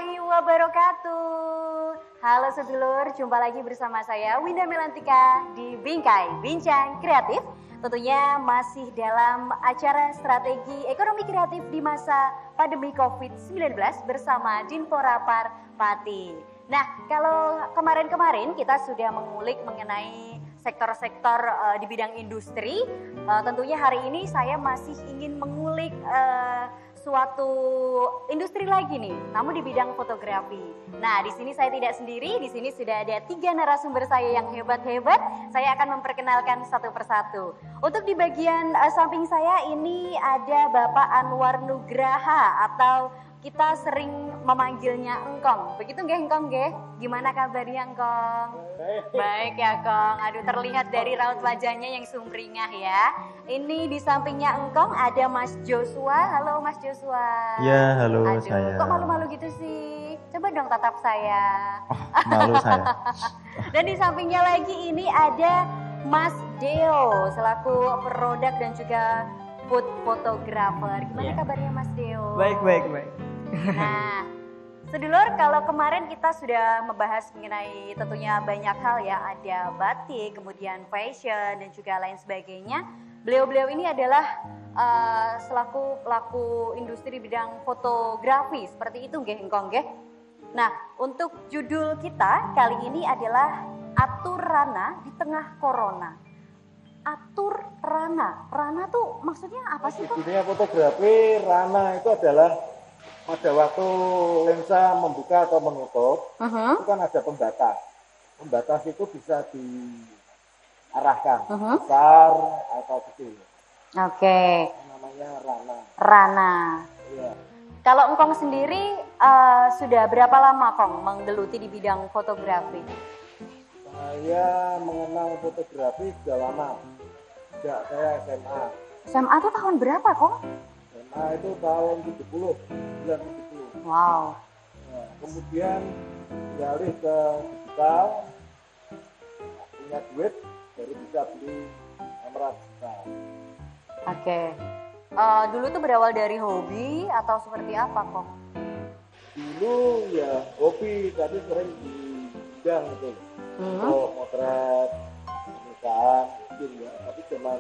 warahmatullahi wabarakatuh. Halo sedulur, jumpa lagi bersama saya Winda Melantika di Bingkai Bincang Kreatif. Tentunya masih dalam acara strategi ekonomi kreatif di masa pandemi COVID-19 bersama Dinpora Parpati. Nah, kalau kemarin-kemarin kita sudah mengulik mengenai sektor-sektor di bidang industri, tentunya hari ini saya masih ingin mengulik suatu industri lagi nih, namun di bidang fotografi. Nah, di sini saya tidak sendiri, di sini sudah ada 3 narasumber saya yang hebat-hebat. Saya akan memperkenalkan satu persatu. Untuk di bagian samping saya ini ada Bapak Anwar Nugraha atau kita sering memanggilnya Engkong. Begitu nggih Engkong nggih? Gimana kabarnya Engkong? Baik ya Kong. Aduh, terlihat dari raut wajahnya yang sumringah ya. Ini di sampingnya Engkong ada Mas Joshua. Halo Mas Joshua. Ya, halo. Aduh, saya. Kok malu-malu gitu sih? Coba dong tatap saya. Oh, malu saya. Dan di sampingnya lagi ini ada Mas Deo selaku produk dan juga food photographer. Gimana kabarnya Mas Deo? Baik. Nah, sedulur, kalau kemarin kita sudah membahas mengenai tentunya banyak hal ya, ada batik, kemudian fashion dan juga lain sebagainya. Beliau-beliau ini adalah selaku pelaku industri bidang fotografi, seperti itu nggih Engkong nggih. Nah, untuk judul kita kali ini adalah Atur Rana di Tengah Corona. Atur Rana, Rana tuh maksudnya apa sih Kok? Dunia fotografi, Rana itu adalah pada waktu lensa membuka atau menutup, itu kan ada pembatas. Pembatas itu bisa diarahkan, besar atau kecil. Oke. Namanya Rana. Rana. Iya. Kalau Engkong sendiri sudah berapa lama Kong menggeluti di bidang fotografi? Saya mengenal fotografi sudah lama. Sejak saya SMA. SMA tuh tahun berapa Kong? SMA itu tahun 70, 1970. Wow. Nah, kemudian beralih ke digital, punya duit, baru bisa beli kamera digital. Oke. Dulu tuh berawal dari hobi atau seperti apa Kong? Dulu ya hobi, tapi sering di bidang gitu. Untuk motret, pernikahan, mungkin ya. Tapi zaman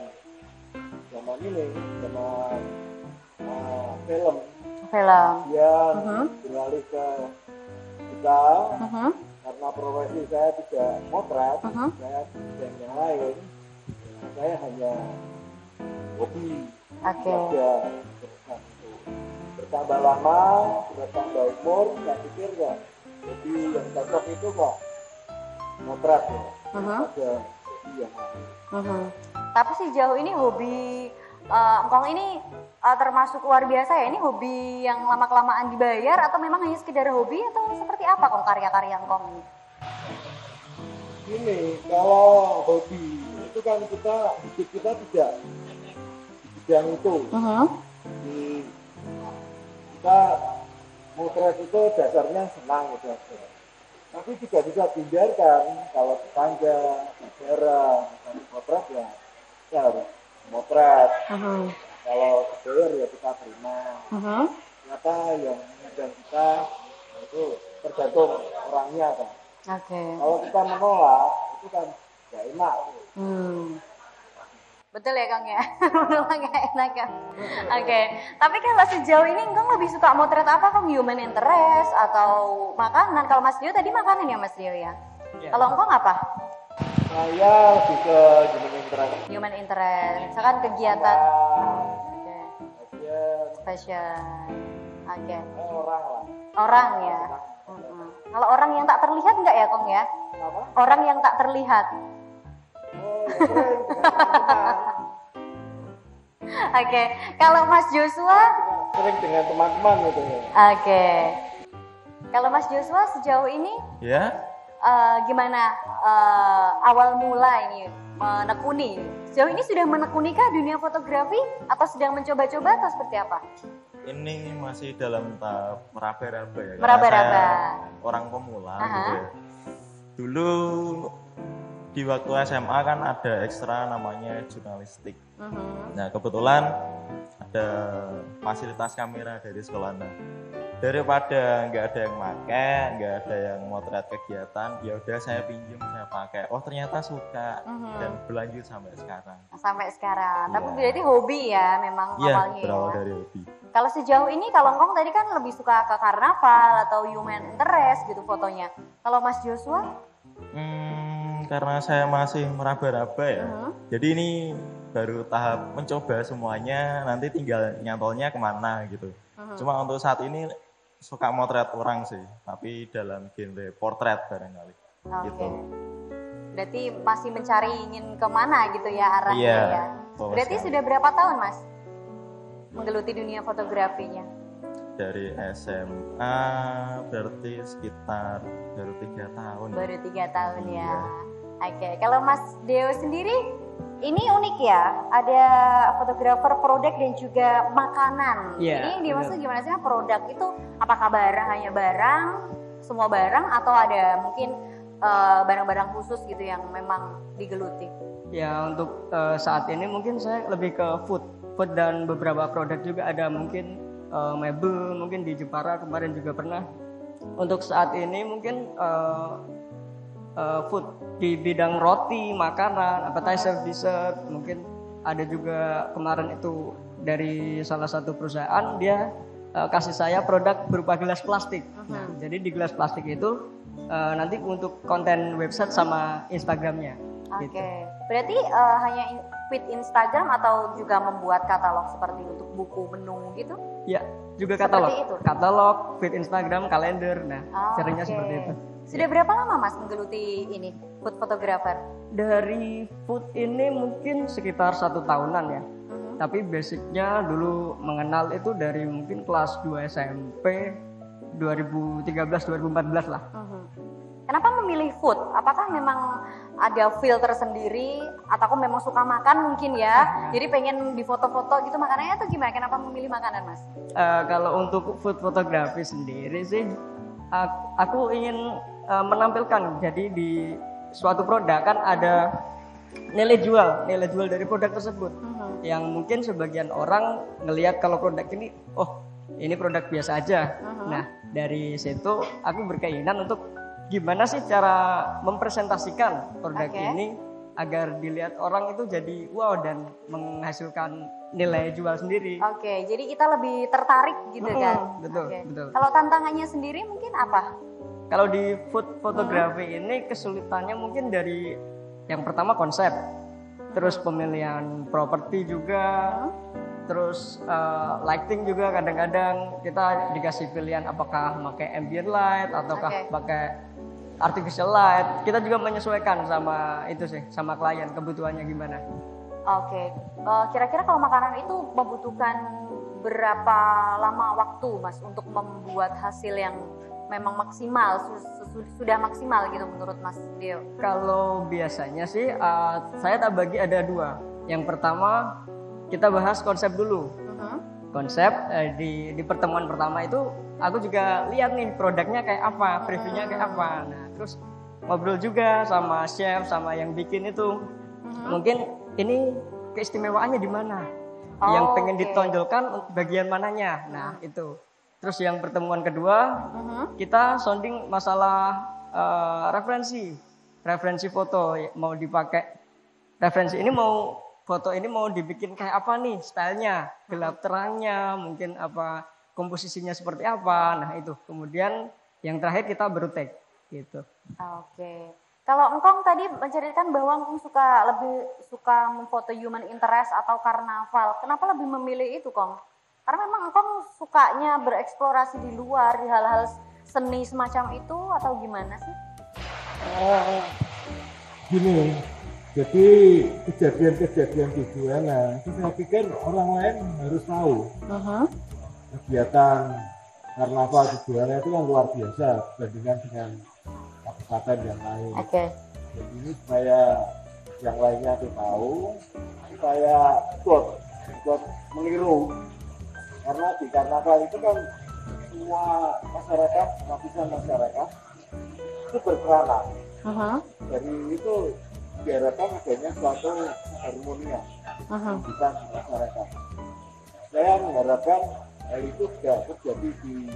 ini, zaman film. Kemudian beralih ke digital, karena profesi saya tidak motret, saya bidang yang lain. Saya hanya hobi. Saja bertambah lama, bertambah umur, saya pikir ya hobi yang cocok itu kok motret ya. Ada hobi yang lain. Tapi sejauh ini hobi Engkong ini termasuk luar biasa ya. Ini hobi yang lama-kelamaan dibayar atau memang hanya sekedar hobi atau seperti apa Kong karya-karya Engkong ini? Ini kalau hobi itu kan hidup kita tidak yang itu, kita motret itu dasarnya senang gitu aja. Tapi juga bisa dihindarkan kalau tetangga, saudara, motret ya harus motret. Kalau bayar ya kita terima. Ternyata yang mengundang kita itu tergantung orangnya kan. Kalau kita menolak itu kan nggak enak. Betul ya Kang ya? Menolak gak enak kan? Oke. Tapi kalau sejauh ini Kang lebih suka motret apa Kang? Human interest atau makanan? Kalau Mas Dio tadi makanan ya Mas Dio ya? Kalau Engkong apa? Saya lebih ke human interest. Human interest. Misalkan kegiatan fashion. Oke. Orang lah. Orang ya? Kalau orang yang tak terlihat enggak ya Kong ya? Apa? Orang yang tak terlihat. Oke, kalau Mas Joshua sering dengan teman-teman gitu ya. Oke. Kalau Mas Joshua sejauh ini Ya. Gimana awal mula ini menekuni? Sejauh ini sudah menekunikah dunia fotografi atau sedang mencoba-coba atau seperti apa? Ini masih dalam tahap meraba-raba ya. Meraba-raba. Saya orang pemula gitu ya. Dulu di waktu SMA kan ada ekstra namanya jurnalistik. Uh-huh. Nah kebetulan ada fasilitas kamera dari sekolah. Nah daripada nggak ada yang pakai, nggak ada yang motret kegiatan, ya udah saya pinjam, saya pakai. Oh ternyata suka dan berlanjut sampai sekarang. Sampai sekarang. Iya. Tapi berarti hobi ya memang Iya, awalnya berawal ya. dari hobi. Kalau sejauh ini kalau Ngkong tadi kan lebih suka ke karnaval atau human interest gitu fotonya. Kalau Mas Joshua? Karena saya masih meraba-raba ya. Jadi ini baru tahap mencoba semuanya, nanti tinggal nyantolnya kemana gitu. Cuma untuk saat ini suka motret orang sih, tapi dalam genre portrait barangkali. Oke. Gitu. Berarti masih mencari ingin kemana gitu ya arahnya Iya, ya. betul Berarti sekali. sudah berapa tahun Mas menggeluti dunia fotografinya? Dari SMA berarti sekitar baru 3 tahun. Baru 3 tahun ya. Iya. Oke, kalau Mas Deo sendiri ini unik ya, ada fotografer produk dan juga makanan. Iya, Ini yang dimaksud gimana sih produk itu? Apakah hanya barang, semua barang atau ada mungkin barang-barang khusus gitu yang memang digeluti? Ya untuk saat ini mungkin saya lebih ke food dan beberapa produk juga ada mungkin mebel mungkin di Jepara kemarin juga pernah. Untuk saat ini mungkin food di bidang roti, makanan, appetizer, dessert, mungkin ada juga kemarin itu dari salah satu perusahaan dia kasih saya produk berupa gelas plastik. Nah, jadi di gelas plastik itu nanti untuk konten website sama Instagramnya. Oke, Gitu. berarti hanya feed Instagram atau juga membuat katalog seperti untuk buku menu gitu? Ya, juga Seperti katalog. itu? Katalog, feed Instagram, kalender. Nah, caranya Oke. seperti itu. Sudah berapa lama Mas menggeluti ini food photographer? Dari food ini mungkin sekitar 1 tahunan ya. Tapi basicnya dulu mengenal itu dari mungkin kelas 2 SMP 2013-2014 lah. Kenapa memilih food? Apakah memang ada filter sendiri atau memang suka makan mungkin ya? Jadi pengen di foto-foto gitu makanannya atau gimana? Kenapa memilih makanan Mas? Kalau untuk food fotografi sendiri sih, aku ingin menampilkan. Jadi di suatu produk kan ada nilai jual dari produk tersebut. Yang mungkin sebagian orang ngelihat kalau produk ini, oh ini produk biasa aja. Nah dari situ aku berkeinginan untuk gimana sih cara mempresentasikan produk ini agar dilihat orang itu jadi wow dan menghasilkan nilai jual sendiri. Oke, jadi kita lebih tertarik gitu kan? Betul, Oke. betul. Kalau tantangannya sendiri mungkin apa? Kalau di food fotografi ini kesulitannya mungkin dari yang pertama konsep, terus pemilihan properti juga, terus lighting juga kadang-kadang kita dikasih pilihan apakah pakai ambient light ataukah pakai artificial light. Kita juga menyesuaikan sama itu sih, sama klien kebutuhannya gimana. Oke, kira-kira kalau makanan itu membutuhkan berapa lama waktu Mas untuk membuat hasil yang memang maksimal, sudah maksimal gitu menurut Mas Deo? Kalau biasanya sih saya tak bagi ada 2. Yang pertama kita bahas konsep dulu. Konsep di pertemuan pertama itu aku juga lihat nih produknya kayak apa, previewnya kayak apa. Nah terus ngobrol juga sama chef, sama yang bikin itu. Mungkin ini keistimewaannya di mana? Yang pengen ditonjolkan bagian mananya. Nah itu. Terus yang pertemuan kedua kita sounding masalah referensi foto mau dipakai. Referensi ini foto ini mau dibikin kayak apa nih stylenya, gelap terangnya, mungkin apa komposisinya seperti apa. Nah itu. Kemudian yang terakhir kita baru take gitu. Oke. Kalau Ngkong tadi menceritakan bahwa Ngkong lebih suka memfoto human interest atau karnaval. Kenapa lebih memilih itu, Kong? Karena memang Ngkong sukanya bereksplorasi di luar, di hal-hal seni semacam itu atau gimana sih? Gini, jadi kejadian-kejadian di Juwana itu saya pikir orang lain harus tahu. Kegiatan karnaval di Juwana itu kan luar biasa dibandingkan dengan kabupaten yang lain. Oke. Jadi ini supaya yang lainnya itu tahu, supaya ikut meniru. Karena di karnaval itu kan semua masyarakat, lapisan masyarakat itu berperanan. Dari itu diharapkan adanya suatu harmonia bisa di masyarakat. Saya mengharapkan hal itu juga terjadi di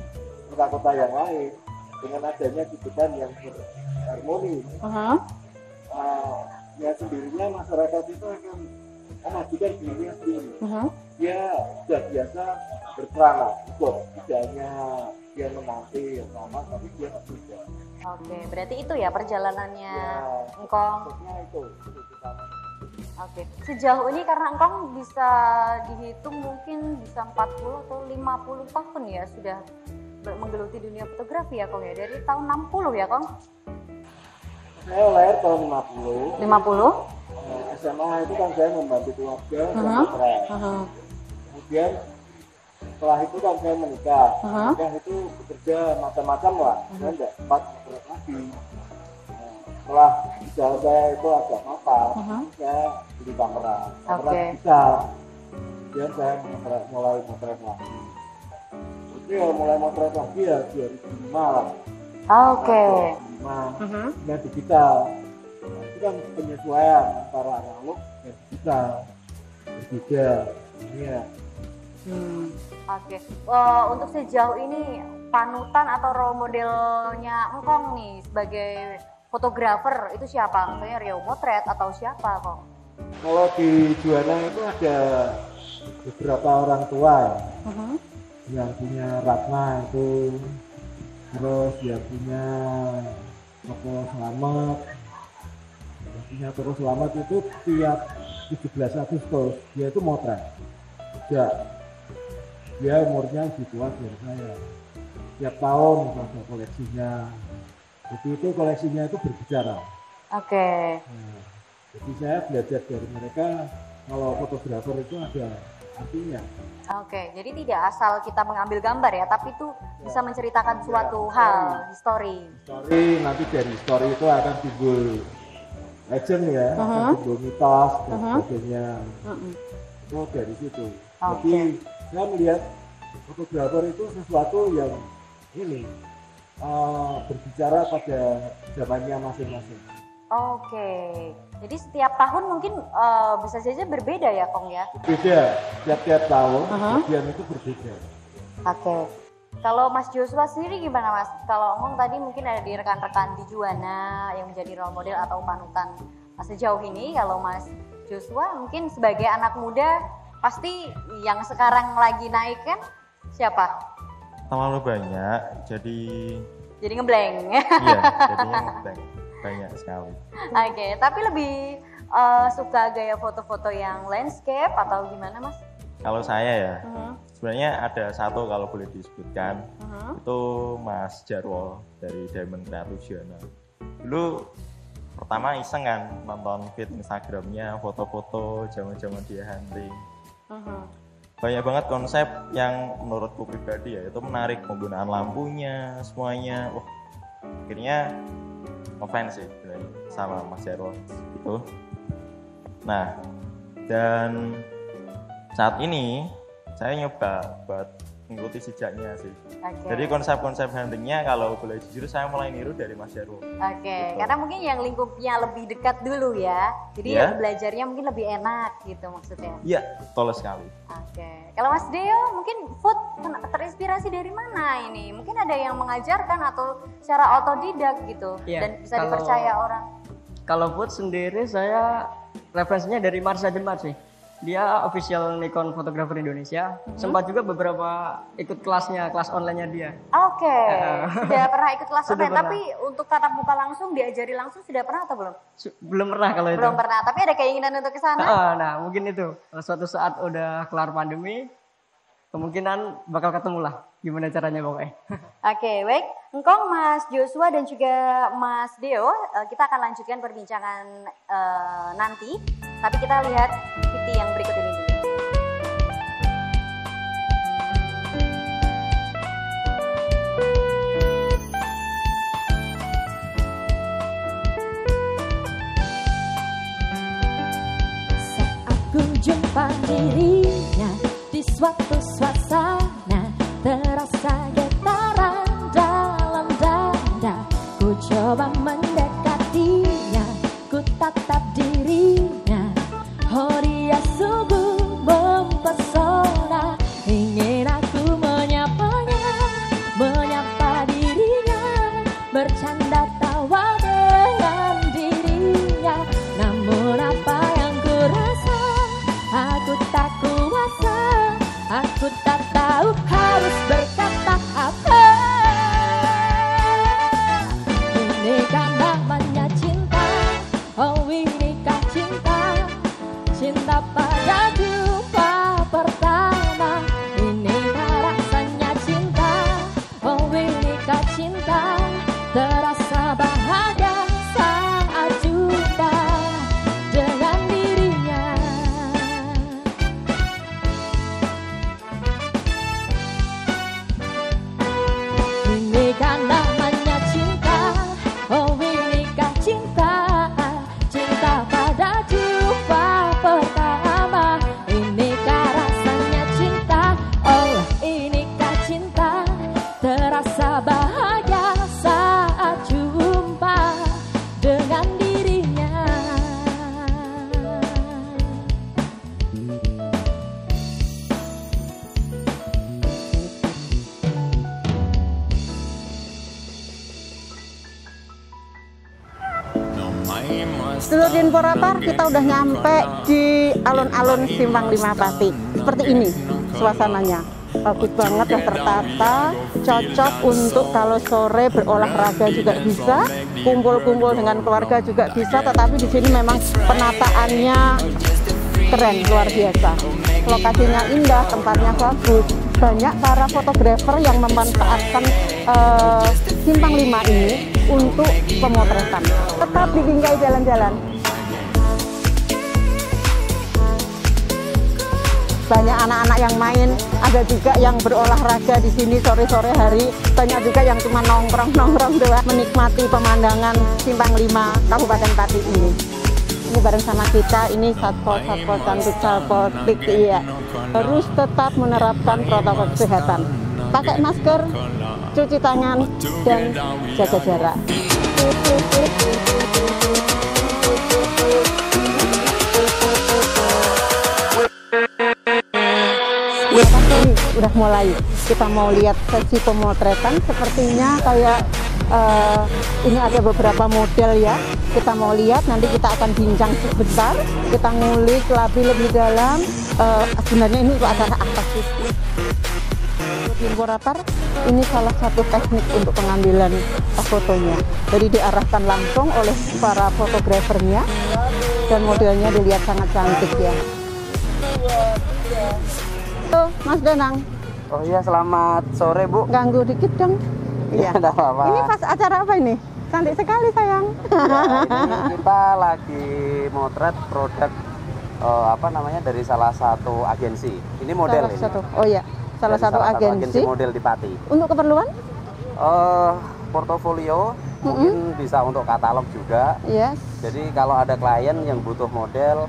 kota-kota yang lain dengan adanya kehidupan yang berharmoni. Ya sendirinya masyarakat itu akan memajukan dirinya sendiri. Dia sudah biasa berperang ikut, tidak hanya dia menanti yang sama, tapi dia juga. Oke, berarti itu ya perjalanannya Ya, Engkong. maksudnya itu utama. Oke, sejauh ini karena Engkong bisa dihitung mungkin bisa 40 atau 50 tahun ya sudah menggeluti dunia fotografi ya Kong ya, dari tahun 60 ya Kong? Saya lahir tahun 50. 50? SMA itu kan saya membantu keluarga dan potret. Kemudian setelah itu kan saya menikah. Menikah itu bekerja macam-macam lah. Saya tidak sempat potret lagi. Nah, setelah usaha saya itu agak mapan, saya beli kamera. Kamera digital. Kemudian saya mulai potret lagi. Itu ya mulai potret lagi ya 2005 lah. Oke. 2005. Dan digital. Itu kan penyesuaian antara analog dan digital berbeda. Iya. Oke. Untuk sejauh ini panutan atau role modelnya Engkong nih sebagai fotografer itu siapa? Misalnya Rio Motret atau siapa Kong? Kalau di Juwana itu ada beberapa orang tua ya. Yang punya Ratna itu, terus yang punya Toko Selamat. Punya Toko Selamat itu tiap 17 Agustus dia itu motret. Dia umurnya lebih tua dari saya. Tiap tahun ada koleksinya. Jadi itu koleksinya itu berbicara. Oke. Nah, jadi saya belajar dari mereka kalau fotografer itu ada artinya. Oke, jadi tidak asal kita mengambil gambar ya, tapi itu bisa menceritakan suatu hal, history. Story nanti dari story itu akan timbul legend ya, akan timbul mitos dan sebagainya. Itu dari situ. Jadi saya melihat fotografer itu sesuatu yang ini berbicara pada zamannya masing-masing. Oke, jadi setiap tahun mungkin bisa saja berbeda ya Kong ya? Beda, tiap-tiap tahun bagian itu berbeda. Oke. Kalau Mas Joshua sendiri gimana Mas? Kalau Ngong tadi mungkin ada di rekan-rekan di Juwana yang menjadi role model atau panutan sejauh ini. Kalau Mas Joshua mungkin sebagai anak muda pasti yang sekarang lagi naik kan siapa? Terlalu banyak, jadi ngeblank. iya, jadinya ngeblank. Banyak sekali. Oke, tapi lebih suka gaya foto-foto yang landscape atau gimana Mas? Kalau saya ya, sebenarnya ada satu kalau boleh disebutkan, itu Mas Jarwo dari Diamond Creative Juwana. Dulu pertama iseng kan nonton feed Instagramnya, foto-foto zaman-zaman dia hunting. Banyak banget konsep yang menurutku pribadi ya itu menarik, penggunaan lampunya semuanya. Wah, akhirnya ngefans sih sama Mas Jarwo itu. Nah, dan saat ini saya nyoba buat mengikuti jejaknya sih. Jadi konsep-konsep huntingnya kalau boleh jujur saya mulai niru dari Mas Jarwo. Gitu. Karena mungkin yang lingkupnya lebih dekat dulu ya. Jadi belajarnya mungkin lebih enak gitu maksudnya. Iya, betul sekali. Kalau Mas Deo mungkin food terinspirasi dari mana ini? Mungkin ada yang mengajarkan atau secara otodidak gitu dan bisa dipercaya orang. Kalau food sendiri saya referensinya dari Marsha Jemar sih. Dia official Nikon fotografer Indonesia. Sempat juga beberapa ikut kelasnya, kelas online-nya dia. Sudah pernah ikut kelas online, tapi untuk tatap muka langsung, diajari langsung sudah pernah atau belum? Belum pernah kalau itu. Belum pernah, tapi ada keinginan untuk ke sana? Nah, mungkin itu. Kalau suatu saat udah kelar pandemi, kemungkinan bakal ketemu lah gimana caranya pokoknya. Baik. Engkong, Mas Joshua dan juga Mas Deo, kita akan lanjutkan perbincangan nanti. Tapi kita lihat VT yang berikut ini dulu. Saat ku jumpa dirinya di suatu suasana, terasa getaran dalam dada. Ku coba mendekatinya, ku tatap dirinya. Oh, dia sungguh mempesona. Ingin aku menyapanya, Aku tak tahu harus berkata apa. Ini kan namanya cinta. Oh ini kan cinta. Cinta pada jumpa pertama. Ini kan rasanya cinta. Oh ini kan cinta. Terasa bahagia saat jumpa dengan dirinya. Ini kan namanya cinta. Oh ini kan cinta. Cinta pada jumpa pertama. Ini kan rasanya cinta. Oh ini kan cinta. Terasa bahagia saat jumpa dengan dirinya. Sedulur Dinporapar, kita udah nyampe di alun-alun Simpang 5 Pati. Seperti ini suasananya. Bagus banget, ya, tertata, cocok untuk kalau sore berolahraga juga bisa, kumpul-kumpul dengan keluarga juga bisa. Tetapi di sini memang penataannya keren, luar biasa. Lokasinya indah, tempatnya bagus. Banyak para fotografer yang memanfaatkan Simpang 5 ini untuk pemotretan. Tetap di Bingkai jalan-jalan. Banyak anak-anak yang main, ada juga yang berolahraga di sini sore-sore hari, banyak juga yang cuma nongkrong-nongkrong doang menikmati pemandangan Simpang 5 Kabupaten Pati ini. Ini bareng sama kita, ini satpol cantik satpol iya. Harus tetap menerapkan protokol kesehatan. Pakai masker, cuci tangan, dan jaga jarak. Udah mulai, kita mau lihat sesi pemotretan. Sepertinya kayak ini ada beberapa model ya. Kita mau lihat, nanti kita akan bincang sebentar, kita ngulik lebih dalam. Sebenarnya ini untuk acara apa sih? Dinporapar, ini salah satu teknik untuk pengambilan fotonya. Jadi diarahkan langsung oleh para fotografernya, dan modelnya dilihat sangat cantik ya. Halo, Mas Danang. Oh iya, selamat sore Bu. Ganggu dikit dong. Iya, enggak apa-apa. Ini pas acara apa ini? Cantik sekali sayang. Ya, ini kita lagi motret produk dari salah satu agensi. Ini model salah ini. Satu. Oh iya, salah satu agensi model di Pati. Untuk keperluan? Portofolio, mungkin bisa untuk katalog juga. Yes. Jadi kalau ada klien yang butuh model,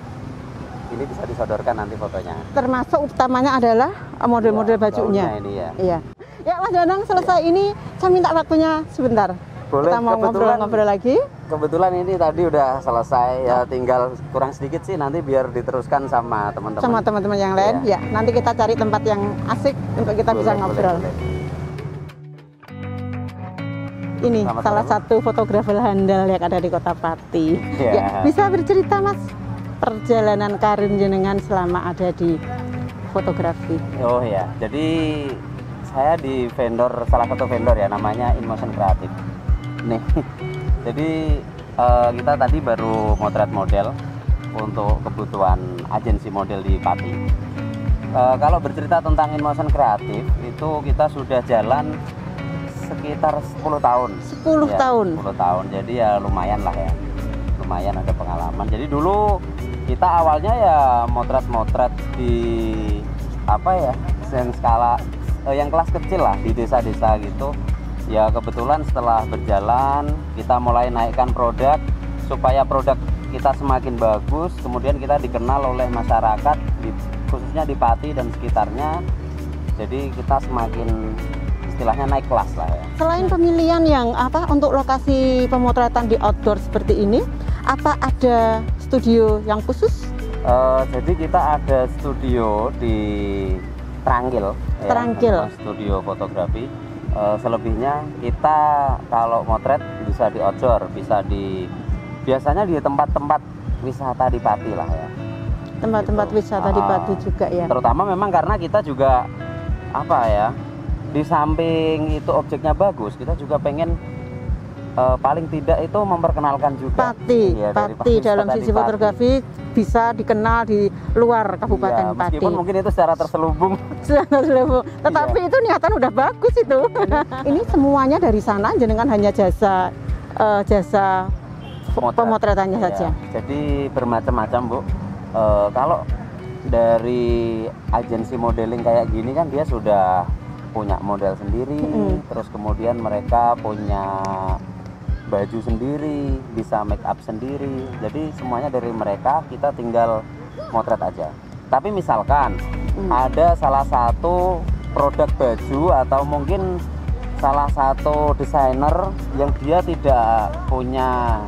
ini bisa disodorkan nanti fotonya. Termasuk utamanya adalah model-model bajunya. Ini ya. Iya. Ya Mas Danang, selesai ini saya minta waktunya sebentar. Boleh, kita mau ngobrol-ngobrol lagi. Kebetulan ini tadi udah selesai, ya tinggal kurang sedikit sih, nanti biar diteruskan sama teman-teman. Sama teman-teman yang lain, ya. Nanti kita cari tempat yang asik untuk kita bisa ngobrol. Boleh. Ini salah satu fotografer handal yang ada di Kota Pati. Ya, bisa bercerita Mas perjalanan karir jenengan selama ada di fotografi? Oh ya, jadi saya di salah satu vendor ya, namanya InMotion Kreatif. Nih, jadi kita tadi baru motret model untuk kebutuhan agensi model di Pati. Kalau bercerita tentang InMotion Kreatif, itu kita sudah jalan sekitar 10 tahun. 10 ya, tahun? 10 tahun, jadi ya lumayan lah ya. Lumayan ada pengalaman. Jadi dulu kita awalnya ya motret-motret di yang kelas kecil lah, di desa-desa gitu. Ya kebetulan setelah berjalan kita mulai naikkan produk supaya produk kita semakin bagus, kemudian kita dikenal oleh masyarakat khususnya di Pati dan sekitarnya. Jadi kita semakin istilahnya naik kelas lah ya. Selain pemilihan yang untuk lokasi pemotretan di outdoor seperti ini, apa ada studio yang khusus? Jadi kita ada studio di Tranggil. Ya, studio fotografi. Selebihnya kita kalau motret bisa di outdoor, biasanya di tempat-tempat wisata di Pati lah ya. Tempat-tempat wisata di Pati juga ya. Terutama memang karena kita juga apa ya, di samping itu objeknya bagus, kita juga pengen paling tidak itu memperkenalkan juga Pati, ya, dari Pati dalam pariwisata sisi di Pati. fotografi bisa dikenal di luar Kabupaten Iya, Pati. meskipun mungkin itu secara terselubung. Tetapi itu niatan udah bagus itu. Ini semuanya dari sana, jenengan hanya jasa pemotretannya Iya, saja. jadi bermacam-macam Bu. Kalau dari agensi modeling kayak gini kan dia sudah punya model sendiri, terus kemudian mereka punya baju sendiri, bisa make up sendiri. Jadi semuanya dari mereka, kita tinggal motret aja. Tapi misalkan ada salah satu produk baju atau mungkin salah satu desainer yang dia tidak punya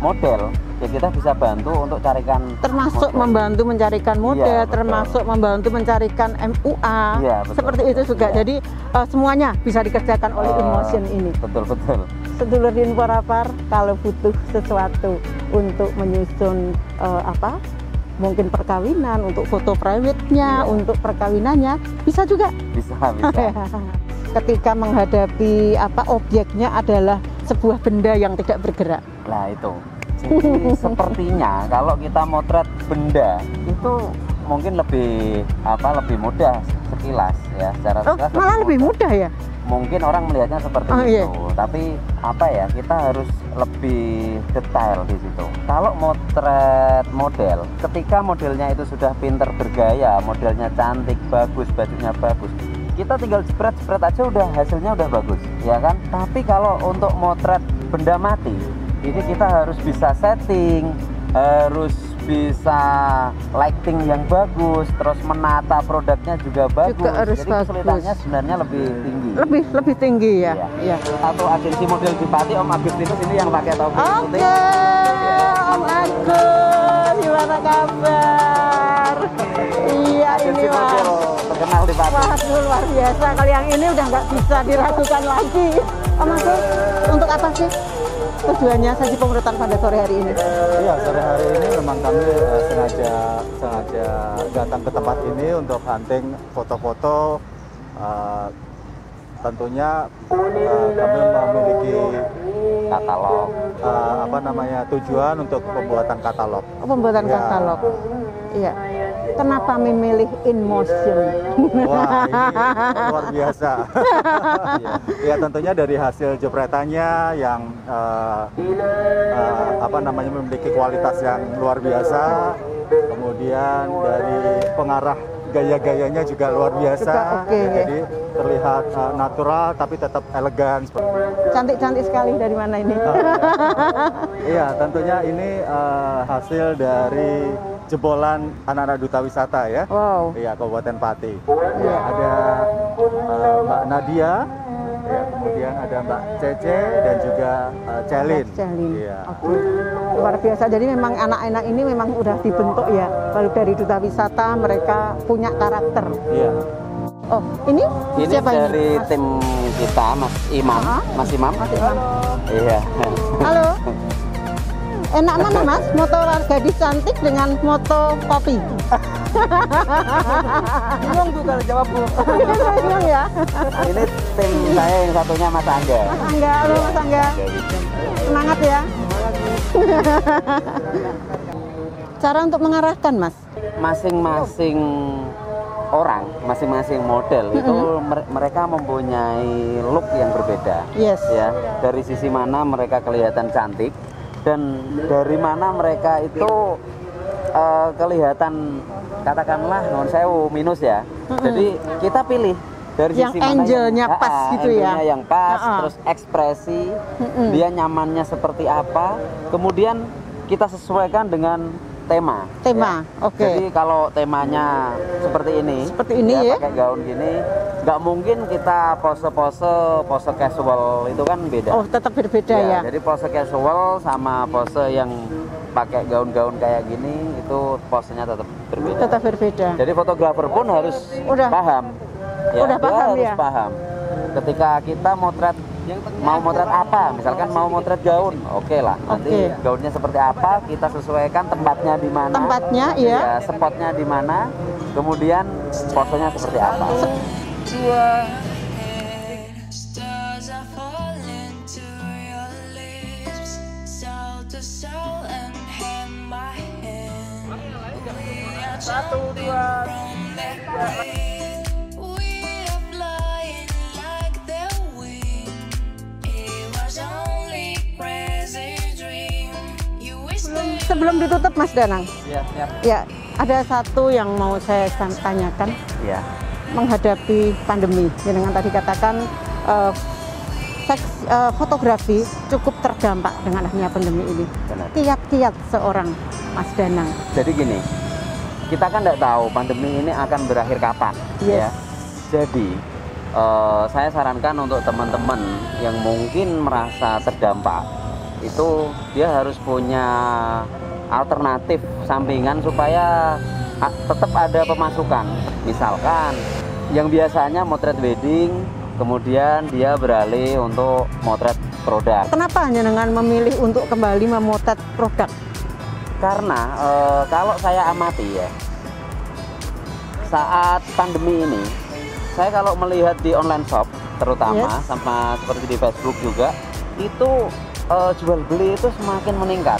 model, ya kita bisa bantu untuk carikan Termasuk model. membantu mencarikan model, Iya, betul. termasuk membantu mencarikan MUA, Iya, betul. seperti itu juga. Iya. Jadi semuanya bisa dikerjakan oleh InMotion ini. Betul. Sedulur di Inforapar, kalau butuh sesuatu untuk menyusun mungkin perkawinan, untuk foto private-nya, untuk perkawinannya, bisa juga. Bisa. Ketika menghadapi objeknya adalah sebuah benda yang tidak bergerak. Nah itu. Jadi sepertinya kalau kita motret benda itu mungkin lebih mudah sekilas ya, secara sekilas Malah lebih mudah ya. Mungkin orang melihatnya seperti itu, iya. tapi kita harus lebih detail di situ. Kalau motret model, ketika modelnya itu sudah pinter bergaya, modelnya cantik, bagus, bajunya bagus, kita tinggal jepret-jepret aja udah hasilnya udah bagus, ya kan? Tapi kalau untuk motret benda mati, ini kita harus bisa setting, harus bisa lighting yang bagus, terus menata produknya juga bagus. Juga harus jadi bagus. kesulitannya sebenarnya lebih tinggi. Lebih tinggi ya. Iya. Satu agensi model di Pati, Om Agustinus ini yang pakai topi putih. Oke, Om Agus, gimana kabar? Iya, ini Agensi Mas. model terkenal di Pati. Wah, luar biasa. Kalau yang ini udah nggak bisa diragukan lagi. Om Agus, untuk apa sih tujuannya sesi pemotretan pada sore hari ini? Iya, sore hari ini memang kami sengaja datang ke tempat ini untuk hunting foto-foto. Tentunya kami memiliki Katalog. tujuan untuk pembuatan katalog. Pembuatan Iya. katalog. Iya. Kenapa memilih InMotion? Wah, ini luar biasa. Ya tentunya dari hasil jepretannya yang memiliki kualitas yang luar biasa. Kemudian dari pengarah gaya-gayanya juga luar biasa. Juga oke, ya. Jadi terlihat natural tapi tetap elegan. Cantik-cantik sekali, dari mana ini? Iya, tentunya ini hasil dari jebolan anak-anak duta wisata ya. Wow. Iya, Kabupaten Pati. Ya, ada Mbak Nadia, ya, kemudian ada Mbak Cece dan juga Celin. Celin. Iya. Oke. Luar biasa. Jadi memang anak-anak ini memang udah dibentuk ya. Lalu dari duta wisata mereka punya karakter. Iya. Oh, ini siapa dari ini? Mas? tim kita, Mas Imam. Mas Imam. Mas Imam. Iya. Halo. Enak mana Mas? Moto gadis cantik dengan moto kopi. Bingung tuh kalau jawab Bu. Bingung ya. Ini tim saya yang satunya Mas Angga. Mas Angga, halo Mas Angga. Semangat ya. Cara untuk mengarahkan Mas. Masing-masing orang, masing-masing model itu mereka mempunyai look yang berbeda. Yes. Ya, dari sisi mana mereka kelihatan cantik dan dari mana mereka itu kelihatan katakanlah non sewu minus ya. Jadi kita pilih dari Yang sisi mana angle-nya pas gitu ya. angle-nya yang pas, terus ekspresi dia nyamannya seperti apa, kemudian kita sesuaikan dengan tema. Tema, oke. Jadi kalau temanya seperti ini ya, pakai gaun gini, nggak mungkin kita pose casual itu kan beda. Oh, tetap berbeda ya. Jadi pose casual sama pose yang pakai gaun-gaun kayak gini itu posenya tetap berbeda. Tetap berbeda. Jadi fotografer pun harus paham. Ya, Udah dia paham harus ya. paham. Ketika kita mau motret apa, misalkan mau motret gaun, oke lah. Nanti gaunnya seperti apa, kita sesuaikan tempatnya di mana. Tempatnya, iya. Ya, spotnya di mana. Kemudian posenya seperti apa. dua. Stars are falling to your lips, soul to soul and hand by hand. We are jumping from the grave. We are flying like the wind. It was only crazy dream. You whispered. Sebelum ditutup Mas Danang, Ya, siap. ya ada satu yang mau saya tanyakan. Ya. Menghadapi pandemi, dengan tadi katakan fotografi cukup terdampak dengan adanya pandemi ini. Benar. Kiat-kiat seorang Mas Danang. Jadi gini, kita kan tidak tahu pandemi ini akan berakhir kapan, Yes. ya. Jadi saya sarankan untuk teman-teman yang mungkin merasa terdampak, itu dia harus punya alternatif sampingan supaya tetap ada pemasukan. Misalkan yang biasanya motret wedding, kemudian dia beralih untuk motret produk. Kenapa hanya dengan memilih untuk kembali memotret produk? Karena kalau saya amati ya, saat pandemi ini, saya kalau melihat di online shop terutama, sama seperti di Facebook juga, itu jual beli itu semakin meningkat.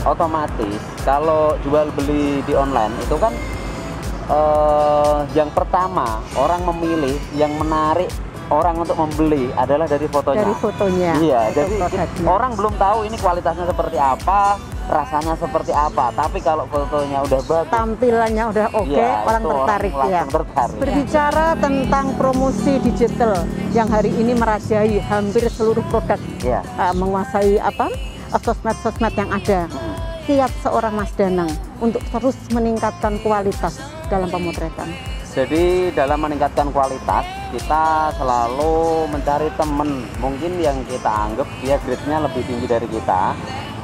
Otomatis kalau jual beli di online itu kan yang pertama orang memilih, yang menarik orang untuk membeli adalah dari fotonya. Dari fotonya. Iya, foto jadi produknya. orang belum tahu ini kualitasnya seperti apa, rasanya seperti apa. Tapi kalau fotonya udah bagus, Tampilannya udah oke, iya, orang itu tertarik ya. langsung tertarik. Berbicara tentang promosi digital yang hari ini merajai hampir seluruh produk, Iya. menguasai sosmed-sosmed yang ada. Kiat seorang Mas Danang untuk terus meningkatkan kualitas dalam pemotretan. Jadi dalam meningkatkan kualitas, kita selalu mencari temen mungkin yang kita anggap dia grade-nya lebih tinggi dari kita.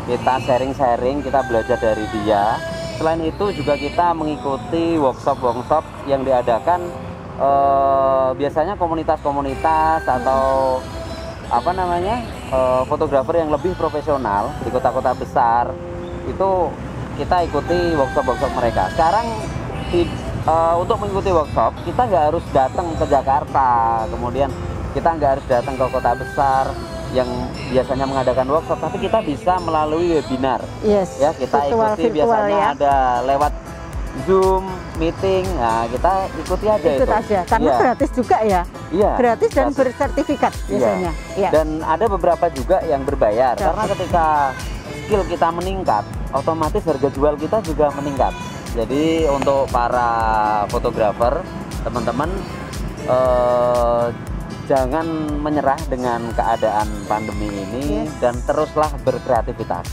Kita sharing-sharing, kita belajar dari dia. Selain itu juga kita mengikuti workshop-workshop yang diadakan biasanya komunitas-komunitas atau fotografer yang lebih profesional di kota-kota besar. Itu kita ikuti workshop-workshop mereka. Sekarang untuk mengikuti workshop kita nggak harus datang ke Jakarta, kemudian kita nggak harus datang ke kota besar yang biasanya mengadakan workshop, tapi kita bisa melalui webinar. Yes, Ya, kita ikuti biasanya ya. ada lewat Zoom meeting. Nah, kita ikuti aja Ikut itu. aja, karena Iya. gratis juga ya. Iya, Gratis dan gratis. bersertifikat biasanya. Iya. Dan ada beberapa juga yang berbayar, Dapat. karena ketika skill kita meningkat, otomatis harga jual kita juga meningkat. Jadi untuk para fotografer, teman-teman, jangan menyerah dengan keadaan pandemi ini, dan teruslah berkreativitas.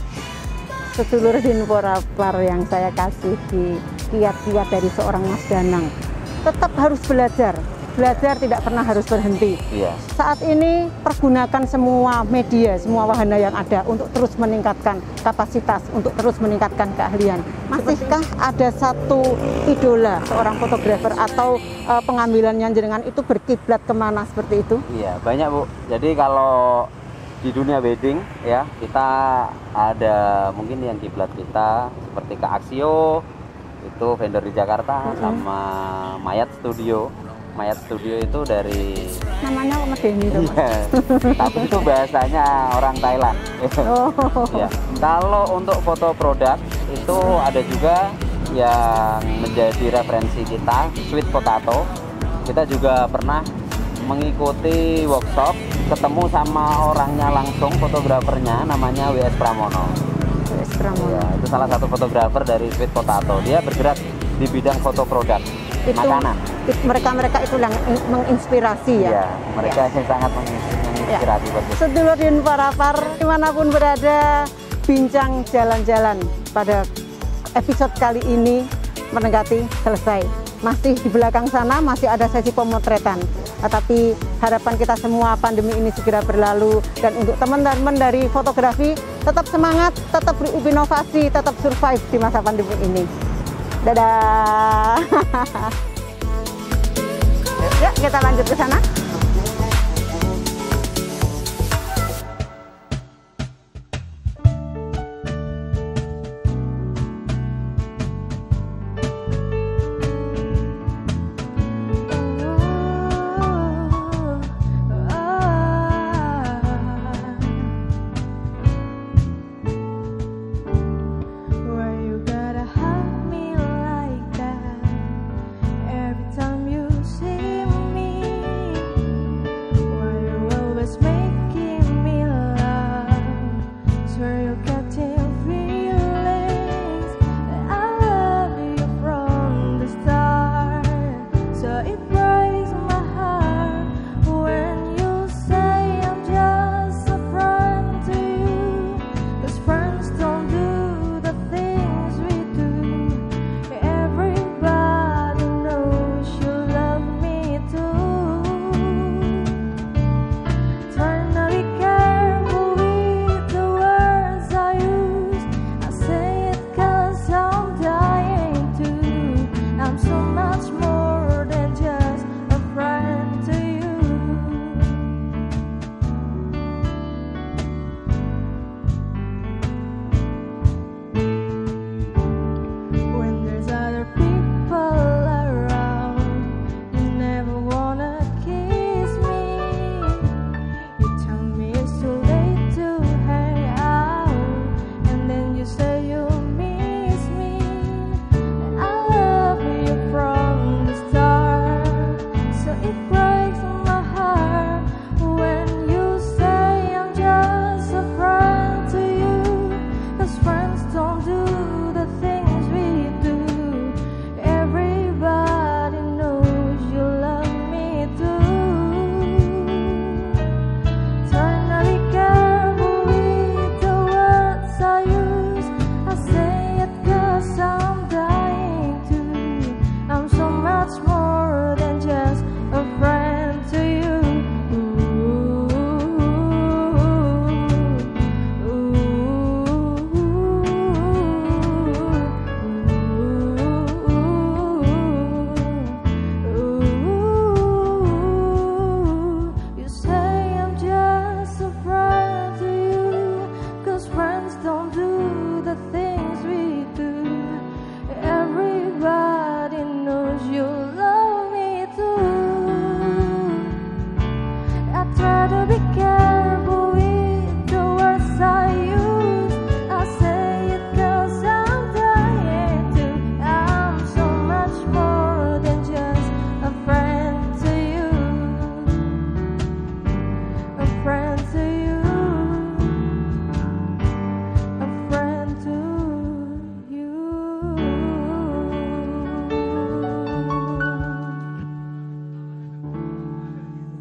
Sedulur Dinporapar yang saya kasih di kiat-kiat dari seorang Mas Danang, tetap harus belajar. Belajar tidak pernah harus berhenti. Iya. Saat ini pergunakan semua media, semua wahana yang ada untuk terus meningkatkan kapasitas, untuk terus meningkatkan keahlian. Masihkah ada satu idola seorang fotografer atau pengambilannya jenengan itu berkiblat kemana seperti itu? Iya, banyak Bu. Jadi kalau di dunia wedding ya, kita ada mungkin yang kiblat kita seperti Kak Aksio, itu vendor di Jakarta, sama Mayat Studio. Mayat Studio itu dari Namanya Mas Denny tuh. Iya, tapi itu bahasanya orang Thailand. Oh. Ya. Kalau untuk foto produk itu ada juga yang menjadi referensi kita, Sweet Potato. Kita juga pernah mengikuti workshop, ketemu sama orangnya langsung, fotografernya namanya WS Pramono. WS Pramono. Ya, itu salah satu fotografer dari Sweet Potato. Dia bergerak di bidang foto produk makanan. Mereka itu yang menginspirasi ya. Iya, mereka yang sangat menginspirasi buat kita. Sedulur Dinporapar, dimanapun berada, bincang jalan-jalan pada episode kali ini mendekati selesai. Masih di belakang sana masih ada sesi pemotretan. Tetapi harapan kita semua pandemi ini segera berlalu, dan untuk teman-teman dari fotografi tetap semangat, tetap berinovasi, tetap survive di masa pandemi ini. Dadah. Yuk kita lanjut ke sana.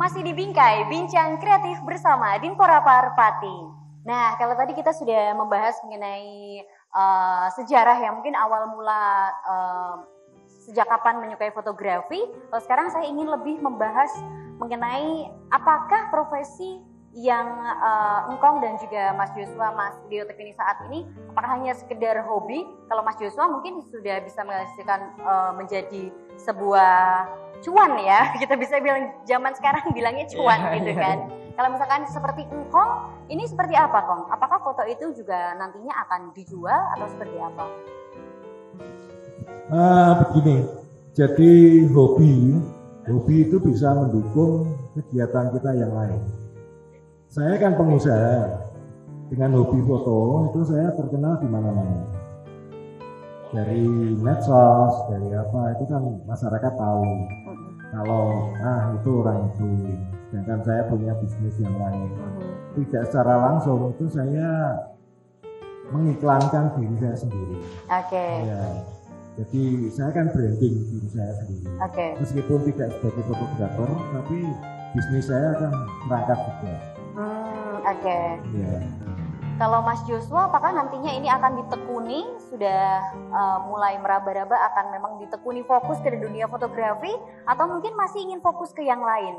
masih di Bingkai, Bincang Kreatif bersama Dinpora Parpati. Nah, kalau tadi kita sudah membahas mengenai sejarah yang mungkin awal mula sejak kapan menyukai fotografi, kalau sekarang saya ingin lebih membahas mengenai apakah profesi yang Engkong dan juga Mas Joshua, Mas Dio tekuni saat ini, apakah hanya sekedar hobi? Kalau Mas Joshua mungkin sudah bisa menghasilkan menjadi sebuah cuan ya, kita bisa bilang zaman sekarang bilangnya cuan gitu kan. Kalau misalkan seperti Engkong, ini seperti apa Kong? Apakah foto itu juga nantinya akan dijual atau seperti apa? Begini, jadi hobi itu bisa mendukung kegiatan kita yang lain. Saya kan pengusaha, dengan hobi foto itu saya terkenal di mana-mana. Dari medsos, dari apa, itu kan masyarakat tahu. Kalau, itu orang itu. Sedangkan saya punya bisnis yang lain. Tidak secara langsung, itu saya mengiklankan diri saya sendiri. Oke. Ya. Jadi saya kan branding diri saya sendiri. Meskipun tidak sebagai fotografer, tapi bisnis saya akan merangkap juga. Oke. Ya. Kalau Mas Joshua, apakah nantinya ini akan ditekuni, sudah mulai meraba-raba akan memang ditekuni fokus ke dunia fotografi, atau mungkin masih ingin fokus ke yang lain?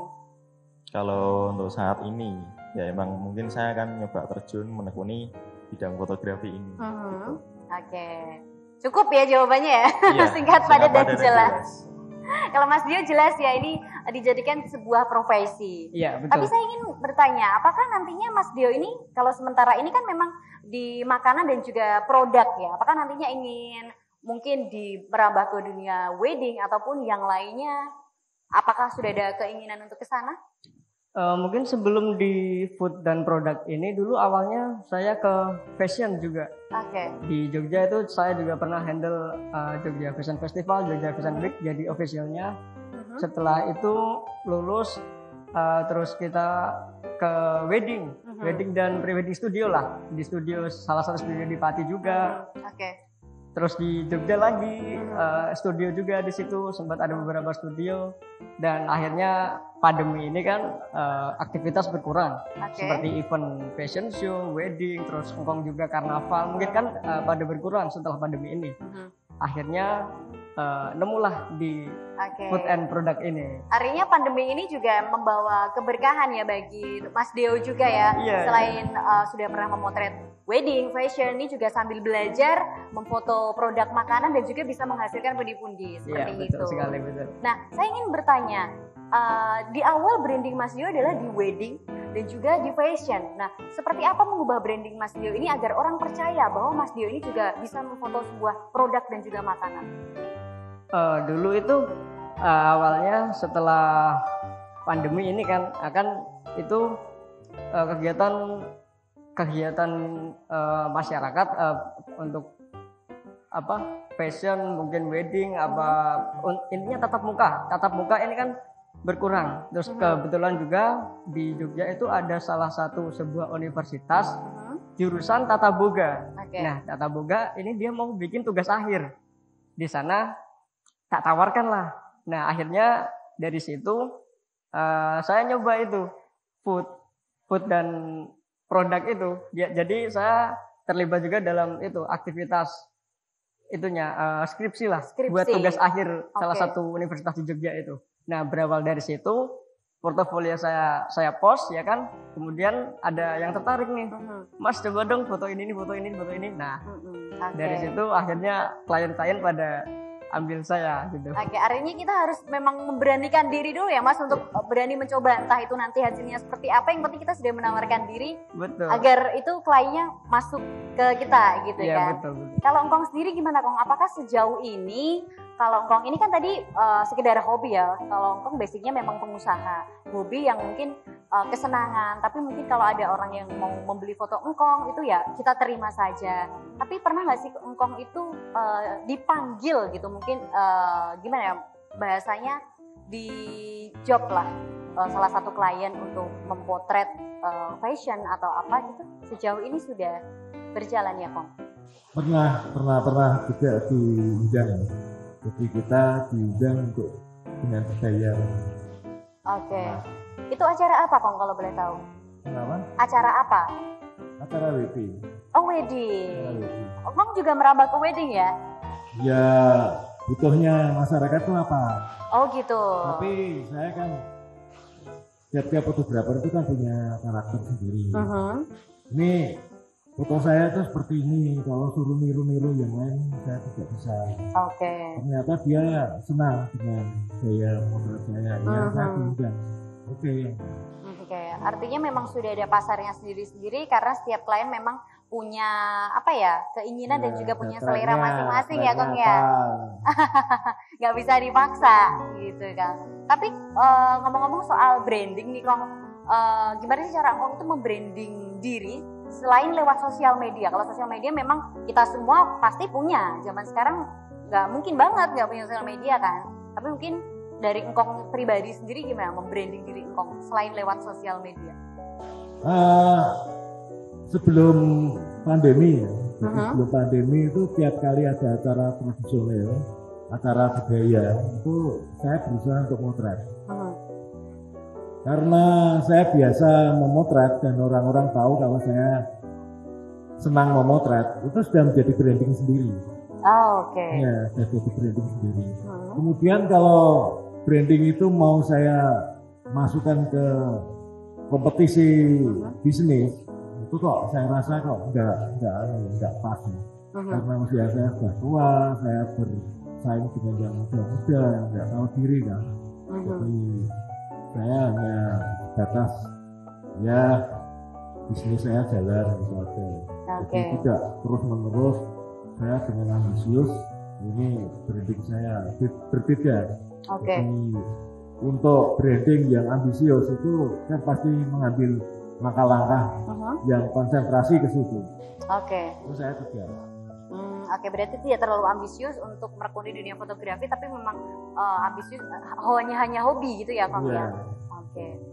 Kalau untuk saat ini, ya emang mungkin saya akan nyoba terjun menekuni bidang fotografi ini. Oke. Cukup ya jawabannya ya, Iya, singkat, padat dan jelas. jelas. Kalau Mas Dio jelas ya, ini dijadikan sebuah profesi. Iya, betul. Tapi saya ingin bertanya, apakah nantinya Mas Dio ini, kalau sementara ini kan memang di makanan dan juga produk ya, apakah nantinya ingin mungkin merambah ke dunia wedding ataupun yang lainnya? Apakah sudah ada keinginan untuk ke sana? Mungkin sebelum di food dan produk ini, dulu awalnya saya ke fashion juga. Oke. Di Jogja itu saya juga pernah handle Jogja Fashion Festival, Jogja Fashion Week, jadi officialnya. Setelah itu lulus, terus kita ke wedding dan pre-wedding studio lah. Di studio, salah satu studio di Pati juga. Oke. Terus di Jogja lagi, studio juga di situ, sempat ada beberapa studio. Dan akhirnya pandemi ini kan aktivitas berkurang. Seperti event fashion show, wedding, terus Engkong juga karnaval. Mungkin kan pada berkurang setelah pandemi ini. Akhirnya nemulah di food and product ini. Artinya pandemi ini juga membawa keberkahan ya bagi Mas Deo juga ya. Selain sudah pernah memotret wedding, fashion, ini juga sambil belajar memfoto produk makanan dan juga bisa menghasilkan pundi-pundi seperti itu. Betul sekali, betul. Nah, saya ingin bertanya, di awal branding Mas Dio adalah di wedding dan juga di fashion. Nah, seperti apa mengubah branding Mas Dio ini agar orang percaya bahwa Mas Dio ini juga bisa memfoto sebuah produk dan juga makanan? Dulu itu awalnya setelah pandemi ini kan akan itu kegiatan masyarakat untuk fashion, mungkin wedding, intinya tatap muka ini kan berkurang. Terus kebetulan juga di Jogja itu ada salah satu sebuah universitas jurusan tata boga. Nah, tata boga ini dia mau bikin tugas akhir di sana, tak tawarkan lah. Nah, akhirnya dari situ saya nyoba itu food dan produk itu. Jadi saya terlibat juga dalam itu aktivitas itunya skripsi lah, buat tugas akhir salah satu universitas di Jogja itu. Nah, berawal dari situ portofolio saya post ya kan, kemudian ada yang tertarik nih, Mas coba dong foto ini. Nah, dari situ akhirnya klien-klien pada ambil saya gitu. Artinya kita harus memang memberanikan diri dulu ya Mas untuk berani mencoba, entah itu nanti hasilnya seperti apa, yang penting kita sudah menawarkan diri. Betul. Agar itu kliennya masuk ke kita gitu kan. Betul. Kalau Engkong sendiri gimana Kong? Apakah sejauh ini, kalau Engkong ini kan tadi sekedar hobi ya, kalau Engkong basicnya memang pengusaha, hobi yang mungkin kesenangan, tapi mungkin kalau ada orang yang mau membeli foto Engkong itu ya kita terima saja. Tapi pernah nggak sih Engkong itu dipanggil gitu, mungkin gimana ya bahasanya, di job lah salah satu klien untuk memotret fashion atau apa gitu, sejauh ini sudah berjalan ya Kong? Pernah juga diundang. Jadi kita diundang untuk dengan budaya. Itu acara apa Kong kalau boleh tahu? Kenapa? Acara apa? Acara wedding. Oh wedding. Kong juga merambah ke wedding ya? Ya butuhnya masyarakat itu apa? Oh gitu. Tapi saya kan tiap-tiap fotografer itu kan punya karakter sendiri. Ini foto saya itu seperti ini, kalau suruh niru-niru yang lain saya tidak bisa. Oke. Ternyata dia senang dengan gaya model saya, ya saya diundang. Oke. Oke, artinya memang sudah ada pasarnya sendiri-sendiri karena setiap klien memang punya apa ya keinginan dan juga punya selera masing-masing ya Kong ya. Nggak bisa dipaksa gitu kan. Tapi ngomong-ngomong soal branding nih Kong, gimana sih cara Kong itu membranding diri selain lewat sosial media? Kalau sosial media memang kita semua pasti punya. Zaman sekarang nggak mungkin banget nggak punya sosial media kan. Tapi mungkin dari Engkong pribadi sendiri gimana membranding diri Engkong selain lewat sosial media? Sebelum pandemi ya, sebelum pandemi itu tiap kali ada acara tradisional, acara budaya itu saya berusaha untuk motret. Karena saya biasa memotret dan orang-orang tahu kalau saya senang memotret, itu sudah menjadi branding sendiri. Oh, oke. Ya, sudah jadi branding sendiri. Kemudian kalau branding itu mau saya masukkan ke kompetisi bisnis, itu kok saya rasa kok enggak pas ya. Karena usia saya sudah tua, saya bersaing dengan yang muda-muda, yang enggak tahu diri kan. Jadi saya hanya batas ya bisnis saya jalan gitu aja. Jadi tidak terus menerus saya dengan ambisius, ini branding saya berbeda. Jadi untuk branding yang ambisius itu kan pasti mengambil langkah-langkah yang konsentrasi ke situ. Itu saya tidak. Berarti tidak terlalu ambisius untuk menekuni dunia fotografi, tapi memang ambisius hanya hobi gitu ya Kang ya.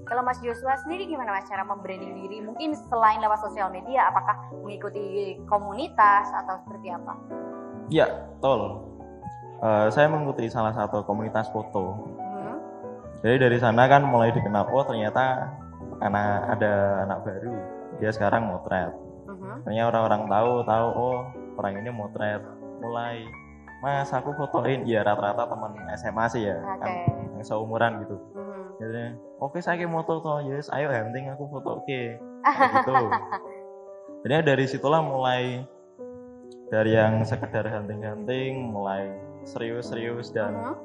Kalau Mas Joshua sendiri gimana Mas cara membranding diri? Mungkin selain lewat sosial media, apakah mengikuti komunitas atau seperti apa? Ya, betul. Saya mengikuti salah satu komunitas foto. Jadi dari sana kan mulai dikenal, oh ternyata ada anak baru, dia sekarang motret. Ternyata orang-orang tahu, oh orang ini motret. Mulai, Mas aku fotoin, ya rata-rata teman SMA sih ya, kan yang seumuran gitu. Jadi, oke saya ke moto toh, yes, ayo hunting aku foto oke. Gitu. Jadi dari situlah mulai dari yang sekedar hunting-hunting, mulai serius-serius dan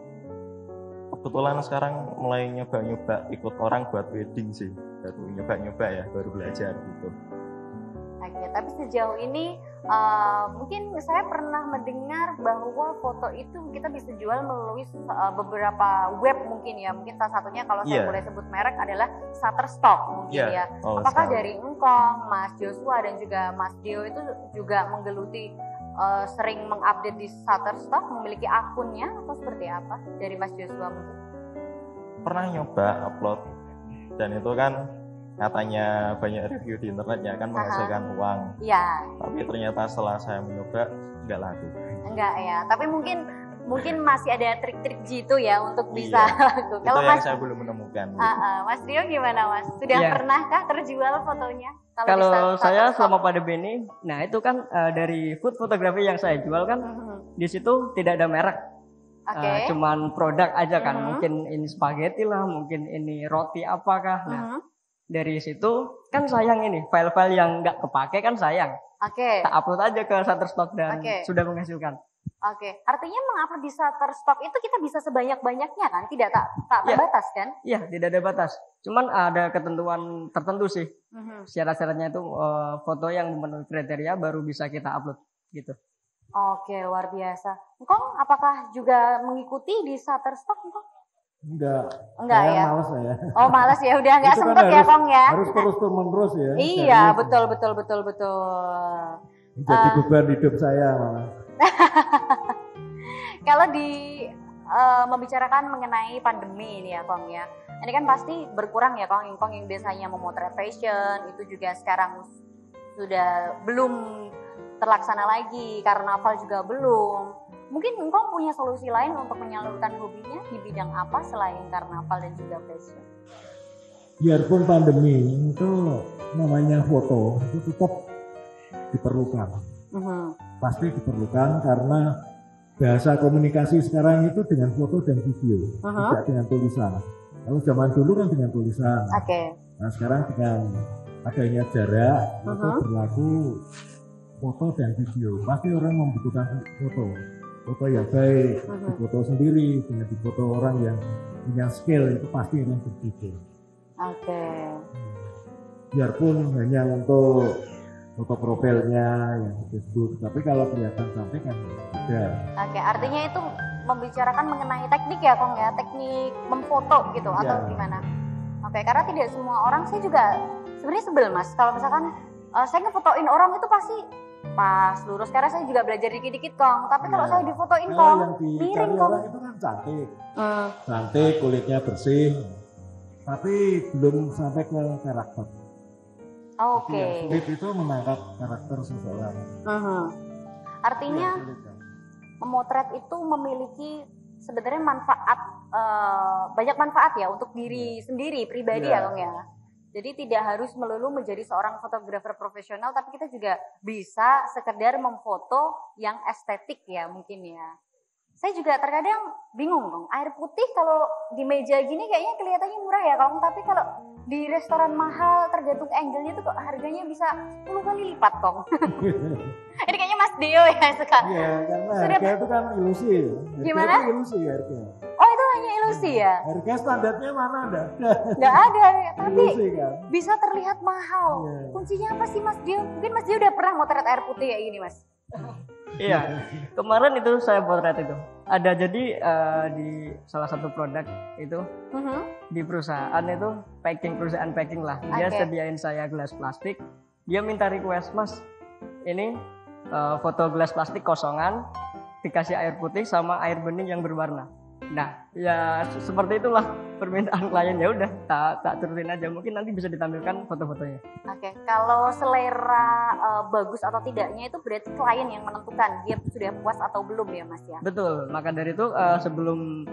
kebetulan sekarang mulai nyoba-nyoba ikut orang buat wedding sih. Baru nyoba-nyoba ya, baru belajar gitu. Tapi sejauh ini mungkin saya pernah mendengar bahwa foto itu kita bisa jual melalui beberapa web mungkin ya. Mungkin salah satunya kalau saya boleh sebut merek adalah Shutterstock mungkin ya. Apakah dari Engkong, Mas Joshua dan juga Mas Dio itu juga menggeluti sering mengupdate di Shutterstock, memiliki akunnya atau seperti apa dari Mas Joshua mungkin? Pernah nyoba upload dan itu kan katanya banyak review di internetnya kan menghasilkan uang. Iya. Tapi ternyata setelah saya mencoba nggak laku. Enggak ya, tapi mungkin masih ada trik-trik gitu ya untuk bisa laku. Kalau Mas saya belum menemukan. Mas Rio gimana Mas? Sudah pernahkah terjual fotonya? Kalau saya selama pandemi ini, nah itu kan dari food fotografi yang saya jual kan di situ tidak ada merek. Cuman produk aja kan, mungkin ini spaghetti lah, mungkin ini roti apakah. Nah, dari situ kan sayang ini file-file yang nggak kepake kan sayang. Tak upload aja ke Shutterstock dan sudah menghasilkan. Artinya mengupload di Shutterstock itu kita bisa sebanyak-banyaknya kan? Tidak tak terbatas kan? Iya, tidak ada batas. Cuman ada ketentuan tertentu sih. Syarat-syaratnya itu foto yang memenuhi kriteria baru bisa kita upload gitu. Luar biasa. Engkong apakah juga mengikuti di Shutterstock Engkong? Enggak ya. Malas saya. Oh malas ya, udah nggak sempet kan ya Kong ya. Harus terus ya. Iya betul. Jadi beban hidup saya malah. Kalau membicarakan mengenai pandemi ini ya Kong ya, ini kan pasti berkurang ya Kong yang biasanya memotret fashion itu juga sekarang sudah belum terlaksana lagi, karnaval juga belum. Mungkin Engkong punya solusi lain untuk menyalurkan hobinya di bidang apa selain karnaval dan juga fashion? biarpun pandemi itu namanya foto itu tetap diperlukan. Pasti diperlukan karena bahasa komunikasi sekarang itu dengan foto dan video, tidak dengan tulisan. Kalau zaman dulu kan dengan tulisan. Nah sekarang dengan adanya jarak itu berlaku foto dan video. Pasti orang membutuhkan foto yang baik, foto sendiri dengan foto orang yang punya skill itu pasti orang berpikir. Biarpun hanya untuk foto profilnya yang di Facebook, tapi kalau kelihatan cantik kan beda. Artinya itu membicarakan mengenai teknik ya Kong ya, teknik memfoto gitu atau gimana? Karena tidak semua orang, saya juga sebenarnya sebel Mas kalau misalkan saya ngefotoin orang itu pasti pas lurus, karena saya juga belajar dikit-dikit Kong, tapi kalau saya difotoin Kong miring Kong. Orang itu kan cantik, kulitnya bersih, tapi belum sampai ke karakter. Sulit itu menangkap karakter seseorang. Artinya memotret itu memiliki sebenarnya manfaat, banyak manfaat ya untuk diri sendiri pribadi ya Kong ya. Jadi tidak harus melulu menjadi seorang fotografer profesional, tapi kita juga bisa sekedar memfoto yang estetik ya mungkin ya. Saya juga terkadang bingung Kong, air putih kalau di meja gini kayaknya kelihatannya murah ya Kong, tapi kalau di restoran mahal tergantung angle-nya tuh kok harganya bisa 10 kali lipat Kong. Ini kayaknya Mas Dio ya suka. Iya, karena harga itu kan ilusi. Gimana? Itu ilusi harga. Oh itu hanya ilusi ya? Harga standarnya mana ada? Nggak ada, tapi ilusi, kan? Bisa terlihat mahal. Kuncinya apa sih Mas Dio? Mungkin Mas Dio udah pernah motret air putih kayak gini Mas? Iya, kemarin itu saya potret itu. Ada jadi di salah satu produk itu di perusahaan itu perusahaan packing lah. Dia sediain saya gelas plastik. Dia minta request, Mas, ini foto gelas plastik kosongan, dikasih air putih sama air bening yang berwarna. Nah, ya seperti itulah permintaan klien, ya udah tak turutin aja. Mungkin nanti bisa ditampilkan foto-fotonya. Kalau selera bagus atau tidaknya itu berarti klien yang menentukan dia sudah puas atau belum ya Mas ya. Betul. Maka dari itu sebelum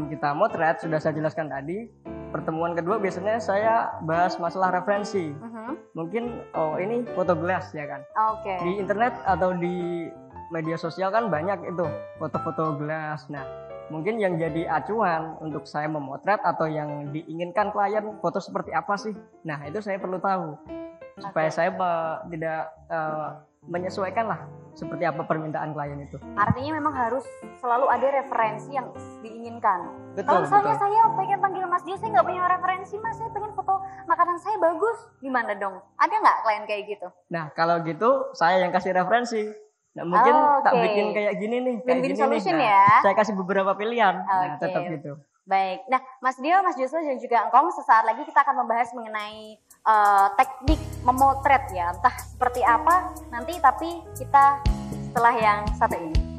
kita motret sudah saya jelaskan tadi. Pertemuan kedua biasanya saya bahas masalah referensi. Mungkin ini foto gelas ya kan. Di internet atau di media sosial kan banyak itu foto-foto gelas. Nah, mungkin yang jadi acuan untuk saya memotret atau yang diinginkan klien foto seperti apa sih? Nah, itu saya perlu tahu supaya saya tidak menyesuaikan lah seperti apa permintaan klien itu. Artinya memang harus selalu ada referensi yang diinginkan. Betul. Kalau misalnya saya pengen panggil Mas Dio, saya nggak punya referensi Mas, saya pengen foto makanan saya bagus, gimana dong? Ada nggak klien kayak gitu? Nah, kalau gitu saya yang kasih referensi. Nah, mungkin tak bikin kayak gini nih, kayak win-win gini solution nih. Nah, ya. saya kasih beberapa pilihan. Nah, tetap gitu. Baik. Nah, Mas Dio, Mas Joshua dan juga Engkong, sesaat lagi kita akan membahas mengenai teknik memotret ya. Entah seperti apa nanti, tapi kita setelah yang satu ini.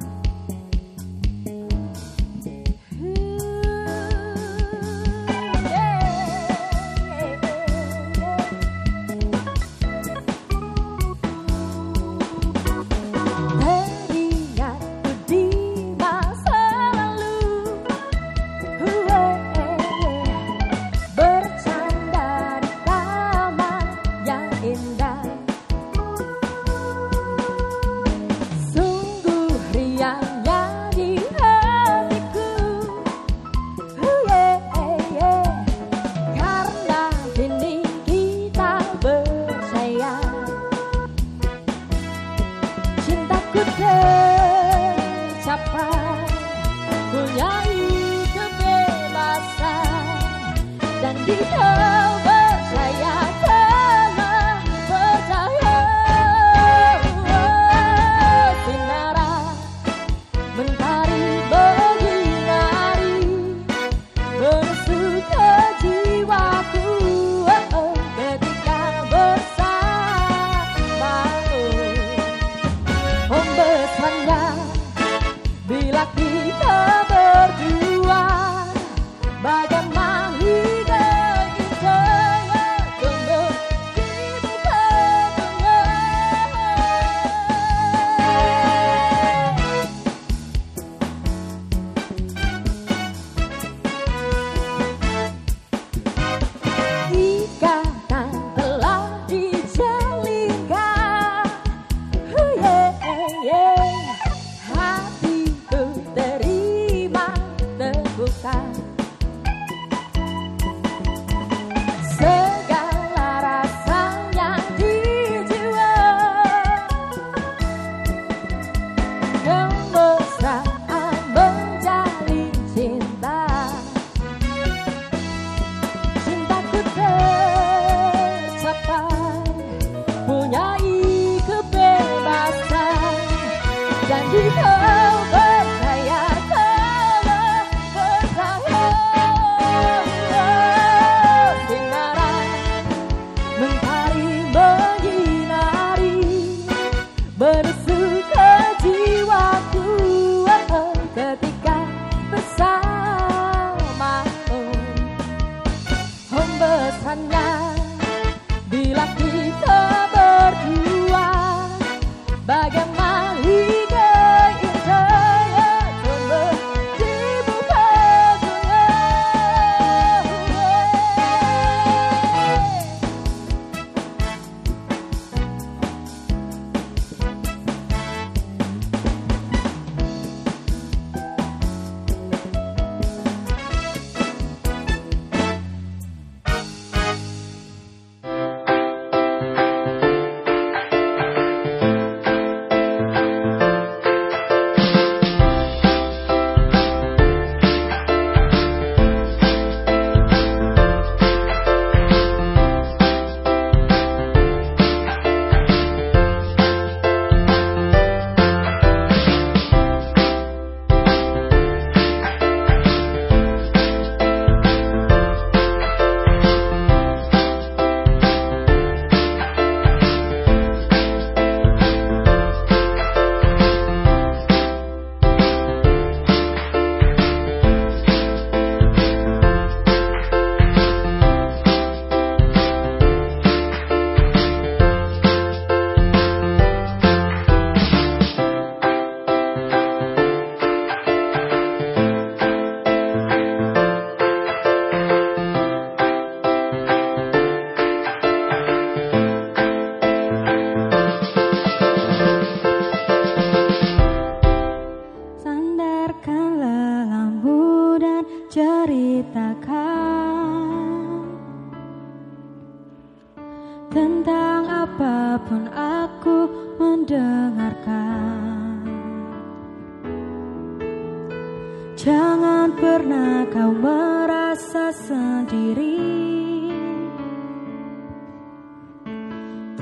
Bagaimana hidup kita rasanya bila kita berdua bagaimana ligai indahnya coba dibuka dunia. Sandarkanlah lampu dan ceritakan tentang apapun aku mendengarkan. Jangan pernah kau merasa sendiri.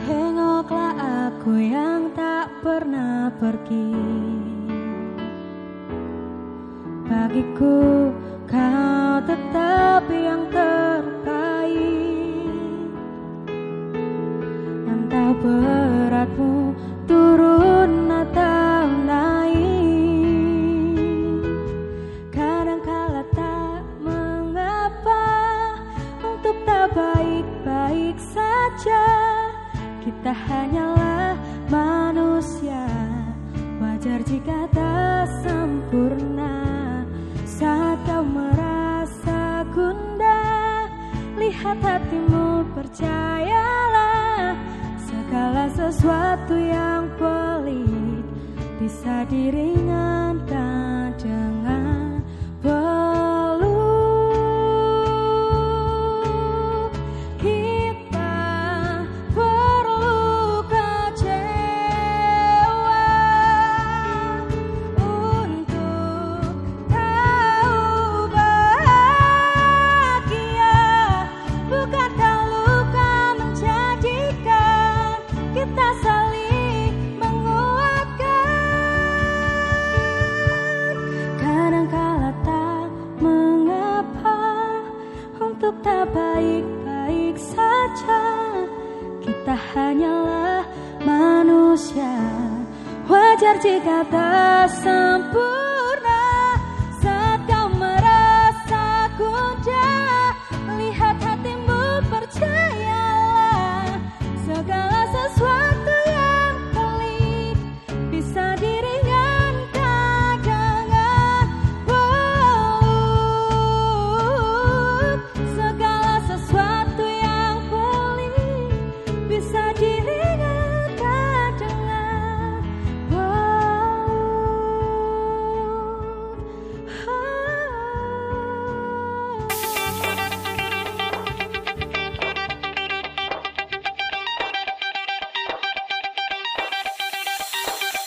Tengoklah aku yang tak pernah pergi. Bagiku kau tetap yang terbaik. Entah beratmu turun atau naik, kadangkala tak mengapa untuk tak baik-baik saja. Kita hanyalah manusia, wajar jika tak sempurna. Saat kau merasa gundah, lihat hatimu, percayalah. Segala sesuatu yang pelik bisa diringankan dengan peluk. Kita perlu kecewa untuk tahu bahagia. Bukankah luka menjadikan kita saling menguatkan? Kadangkala tak mengapa untuk tak baik-baik saja. Kita hanyalah manusia, wajar jika tak sempurna. Saat kau merasa gundah, lihat hatimu, percayalah. Segala sesuatu yang pelik bisa diringankan dengan peluk. Segala sesuatu yang pelik bisa diringankan dengan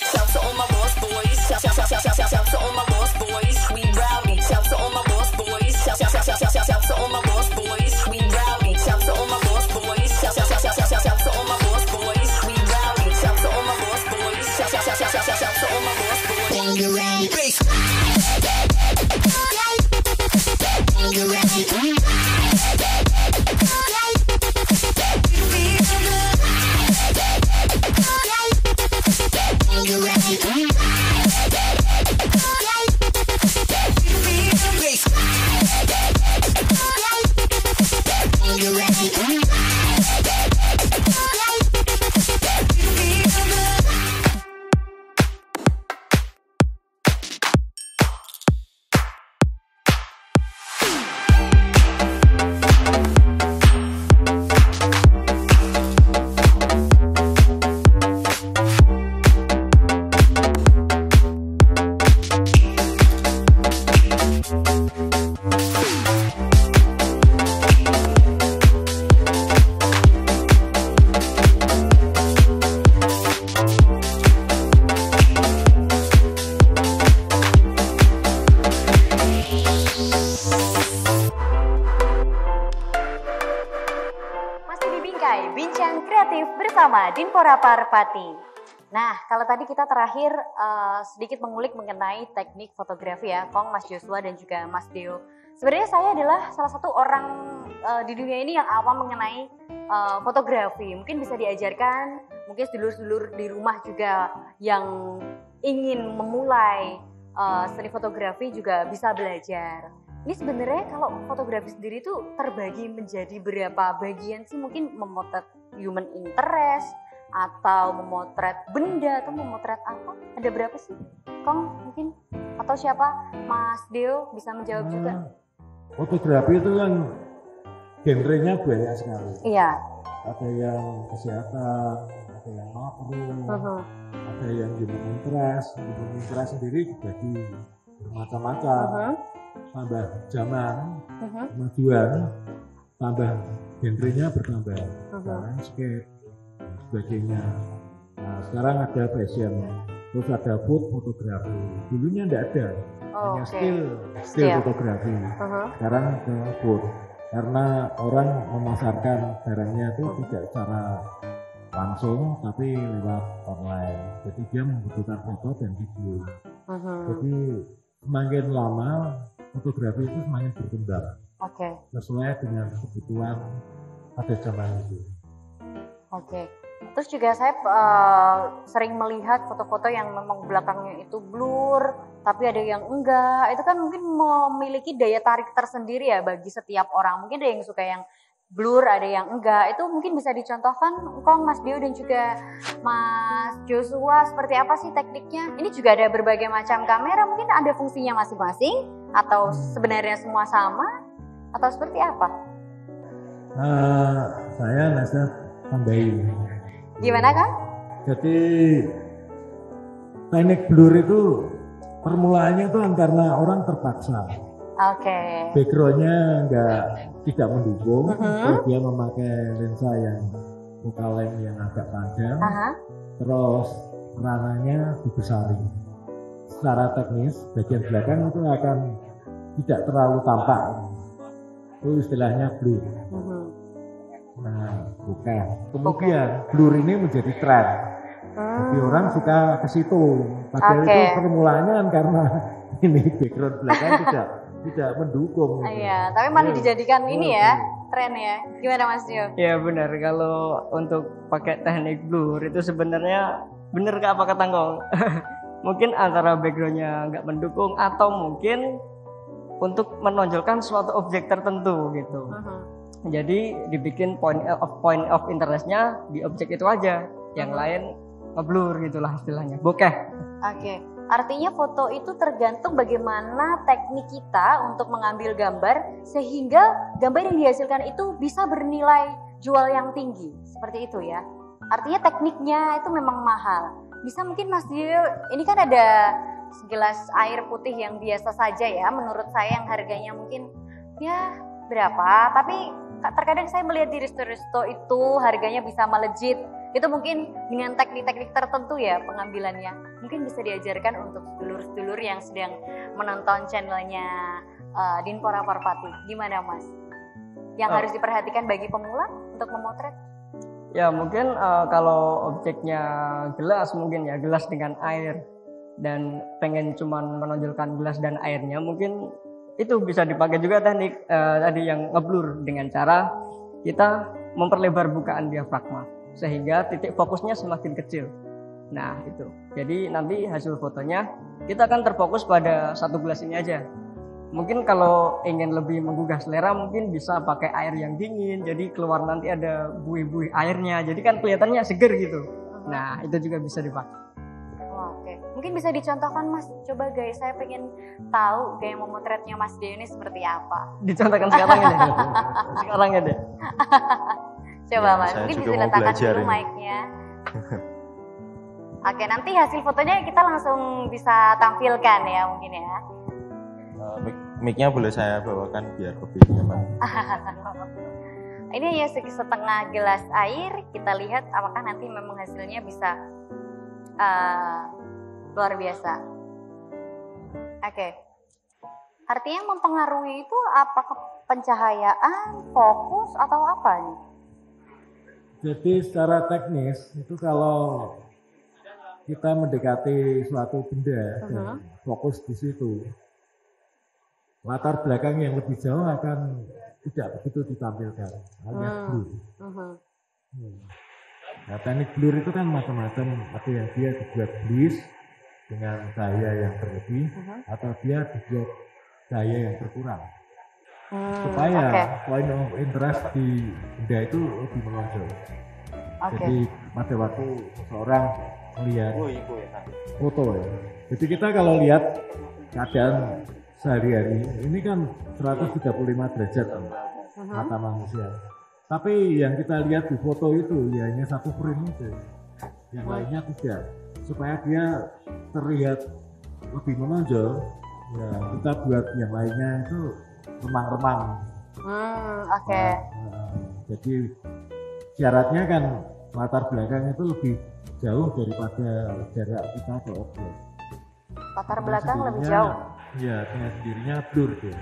Shout to all my lost boys. Shout to all my lost boys. We rowdy. Shout to all my lost boys. Shout to all my lost boys. We rowdy. Shout to all my lost boys. Shout to all my lost boys. We rowdy. Shout to all my lost boys. Shout to all my lost boys. You ready? Bincang Kreatif bersama Dinpora Parpati. Nah, kalau tadi kita terakhir sedikit mengulik mengenai teknik fotografi ya, Kong, Mas Joshua dan juga Mas Deo. Sebenarnya saya adalah salah satu orang di dunia ini yang awam mengenai fotografi. Mungkin bisa diajarkan, mungkin sedulur-sedulur di rumah juga yang ingin memulai seni fotografi juga bisa belajar. Ini sebenarnya kalau fotografi sendiri itu terbagi menjadi berapa bagian sih? Mungkin memotret human interest, atau memotret benda, atau memotret apa? Ada berapa sih? Kong mungkin? Atau siapa? Mas Deo bisa menjawab juga. Fotografi itu kan genrenya banyak sekali. Iya. Ada yang kesehatan, ada yang makro, ada yang human interest. Human interest sendiri dibagi bermacam-macam. Tambah zaman, kemajuan, tambah genrenya bertambah. Landscape, sebagainya. Nah, sekarang ada fashion, terus ada food fotografi. Dulunya tidak ada, hanya still fotografi. Sekarang ada food, karena orang memasarkan barangnya itu tidak secara langsung, tapi lewat online. Jadi dia membutuhkan foto dan video. Jadi semakin lama fotografi itu semakin berkembang, sesuai dengan kebutuhan pada zaman itu. Terus juga saya sering melihat foto-foto yang memang belakangnya itu blur, tapi ada yang enggak. Itu kan mungkin memiliki daya tarik tersendiri ya bagi setiap orang. Mungkin ada yang suka yang blur, ada yang enggak. Itu mungkin bisa dicontohkan, Kong, Mas Dio dan juga Mas Joshua, seperti apa sih tekniknya? Ini juga ada berbagai macam kamera, mungkin ada fungsinya masing-masing, atau sebenarnya semua sama, atau seperti apa? Saya nasihat tambahin. Gimana kan? Jadi teknik blur itu permulaannya itu karena orang terpaksa. Backgroundnya tidak mendukung, terus dia memakai lensa yang focal length yang agak panjang, terus rananya dibesarin. Secara teknis bagian belakang itu akan tidak terlalu tampak, itu istilahnya blur. Nah, bukan. Kemudian blur ini menjadi tren. Jadi orang suka ke situ. Padahal itu permulaannya karena ini background belakang tidak mendukung. Iya, tapi malah dijadikan ini ya, tren ya. Gimana Mas Dio? Ya benar, kalau untuk pakai teknik blur itu sebenarnya benar apa kata Kong? Mungkin antara backgroundnya nggak mendukung atau mungkin untuk menonjolkan suatu objek tertentu gitu. Jadi dibikin point of interestnya di objek itu aja, yang lain ngeblur gitulah istilahnya, bokeh. Artinya foto itu tergantung bagaimana teknik kita untuk mengambil gambar sehingga gambar yang dihasilkan itu bisa bernilai jual yang tinggi, seperti itu ya. Artinya tekniknya itu memang mahal. Bisa mungkin Mas Dio, ini kan ada segelas air putih yang biasa saja ya, menurut saya yang harganya mungkin ya berapa, tapi terkadang saya melihat di resto-resto itu harganya bisa melejit. Itu mungkin dengan teknik-teknik tertentu ya pengambilannya. Mungkin bisa diajarkan untuk sedulur-sedulur yang sedang menonton channelnya Dinpora Parpati. Gimana Mas? Yang harus diperhatikan bagi pemula untuk memotret? Ya mungkin kalau objeknya gelas, mungkin ya gelas dengan air, dan pengen cuman menonjolkan gelas dan airnya, mungkin itu bisa dipakai juga teknik tadi yang ngeblur dengan cara kita memperlebar bukaan diafragma sehingga titik fokusnya semakin kecil. Nah itu, jadi nanti hasil fotonya kita akan terfokus pada satu gelas ini aja. Mungkin kalau ingin lebih menggugah selera mungkin bisa pakai air yang dingin, jadi keluar nanti ada buih-buih airnya, jadi kan kelihatannya seger gitu. Nah itu juga bisa dipakai. Mungkin bisa dicontohkan Mas, coba guys, saya pengen tahu gaya memotretnya Mas Dio ini seperti apa. Dicontohkan sekarang ya deh. Sekarang ya deh. Coba Mas, mungkin bisa diletakkan dulu mic-nya. Nanti hasil fotonya kita langsung bisa tampilkan ya mungkin ya. Mic-nya boleh saya bawakan biar lebih nyaman. Ini hanya setengah gelas air, kita lihat apakah nanti memang hasilnya bisa luar biasa. Artinya mempengaruhi itu apakah pencahayaan, fokus, atau apa nih? Jadi secara teknis itu kalau kita mendekati suatu benda dan fokus di situ, latar belakang yang lebih jauh akan tidak begitu ditampilkan, alias blur. Nah, teknik blur itu kan macam-macam, ada yang dia dibuat blis dengan cahaya yang berlebih, atau dia dibuat cahaya yang berkurang, supaya point of interest di benda itu lebih menonjol. Jadi pada waktu seseorang melihat foto ya, jadi kita kalau lihat keadaan sehari-hari ini kan 135 derajat mata manusia. Tapi yang kita lihat di foto itu ya hanya satu frame itu, yang lainnya tidak. Supaya dia terlihat lebih menonjol, ya kita buat yang lainnya itu remang-remang. Jadi syaratnya kan latar belakang itu lebih jauh daripada jarak kita ke objek. Latar belakang lebih jauh. Iya, dengan sendirinya blur tuh.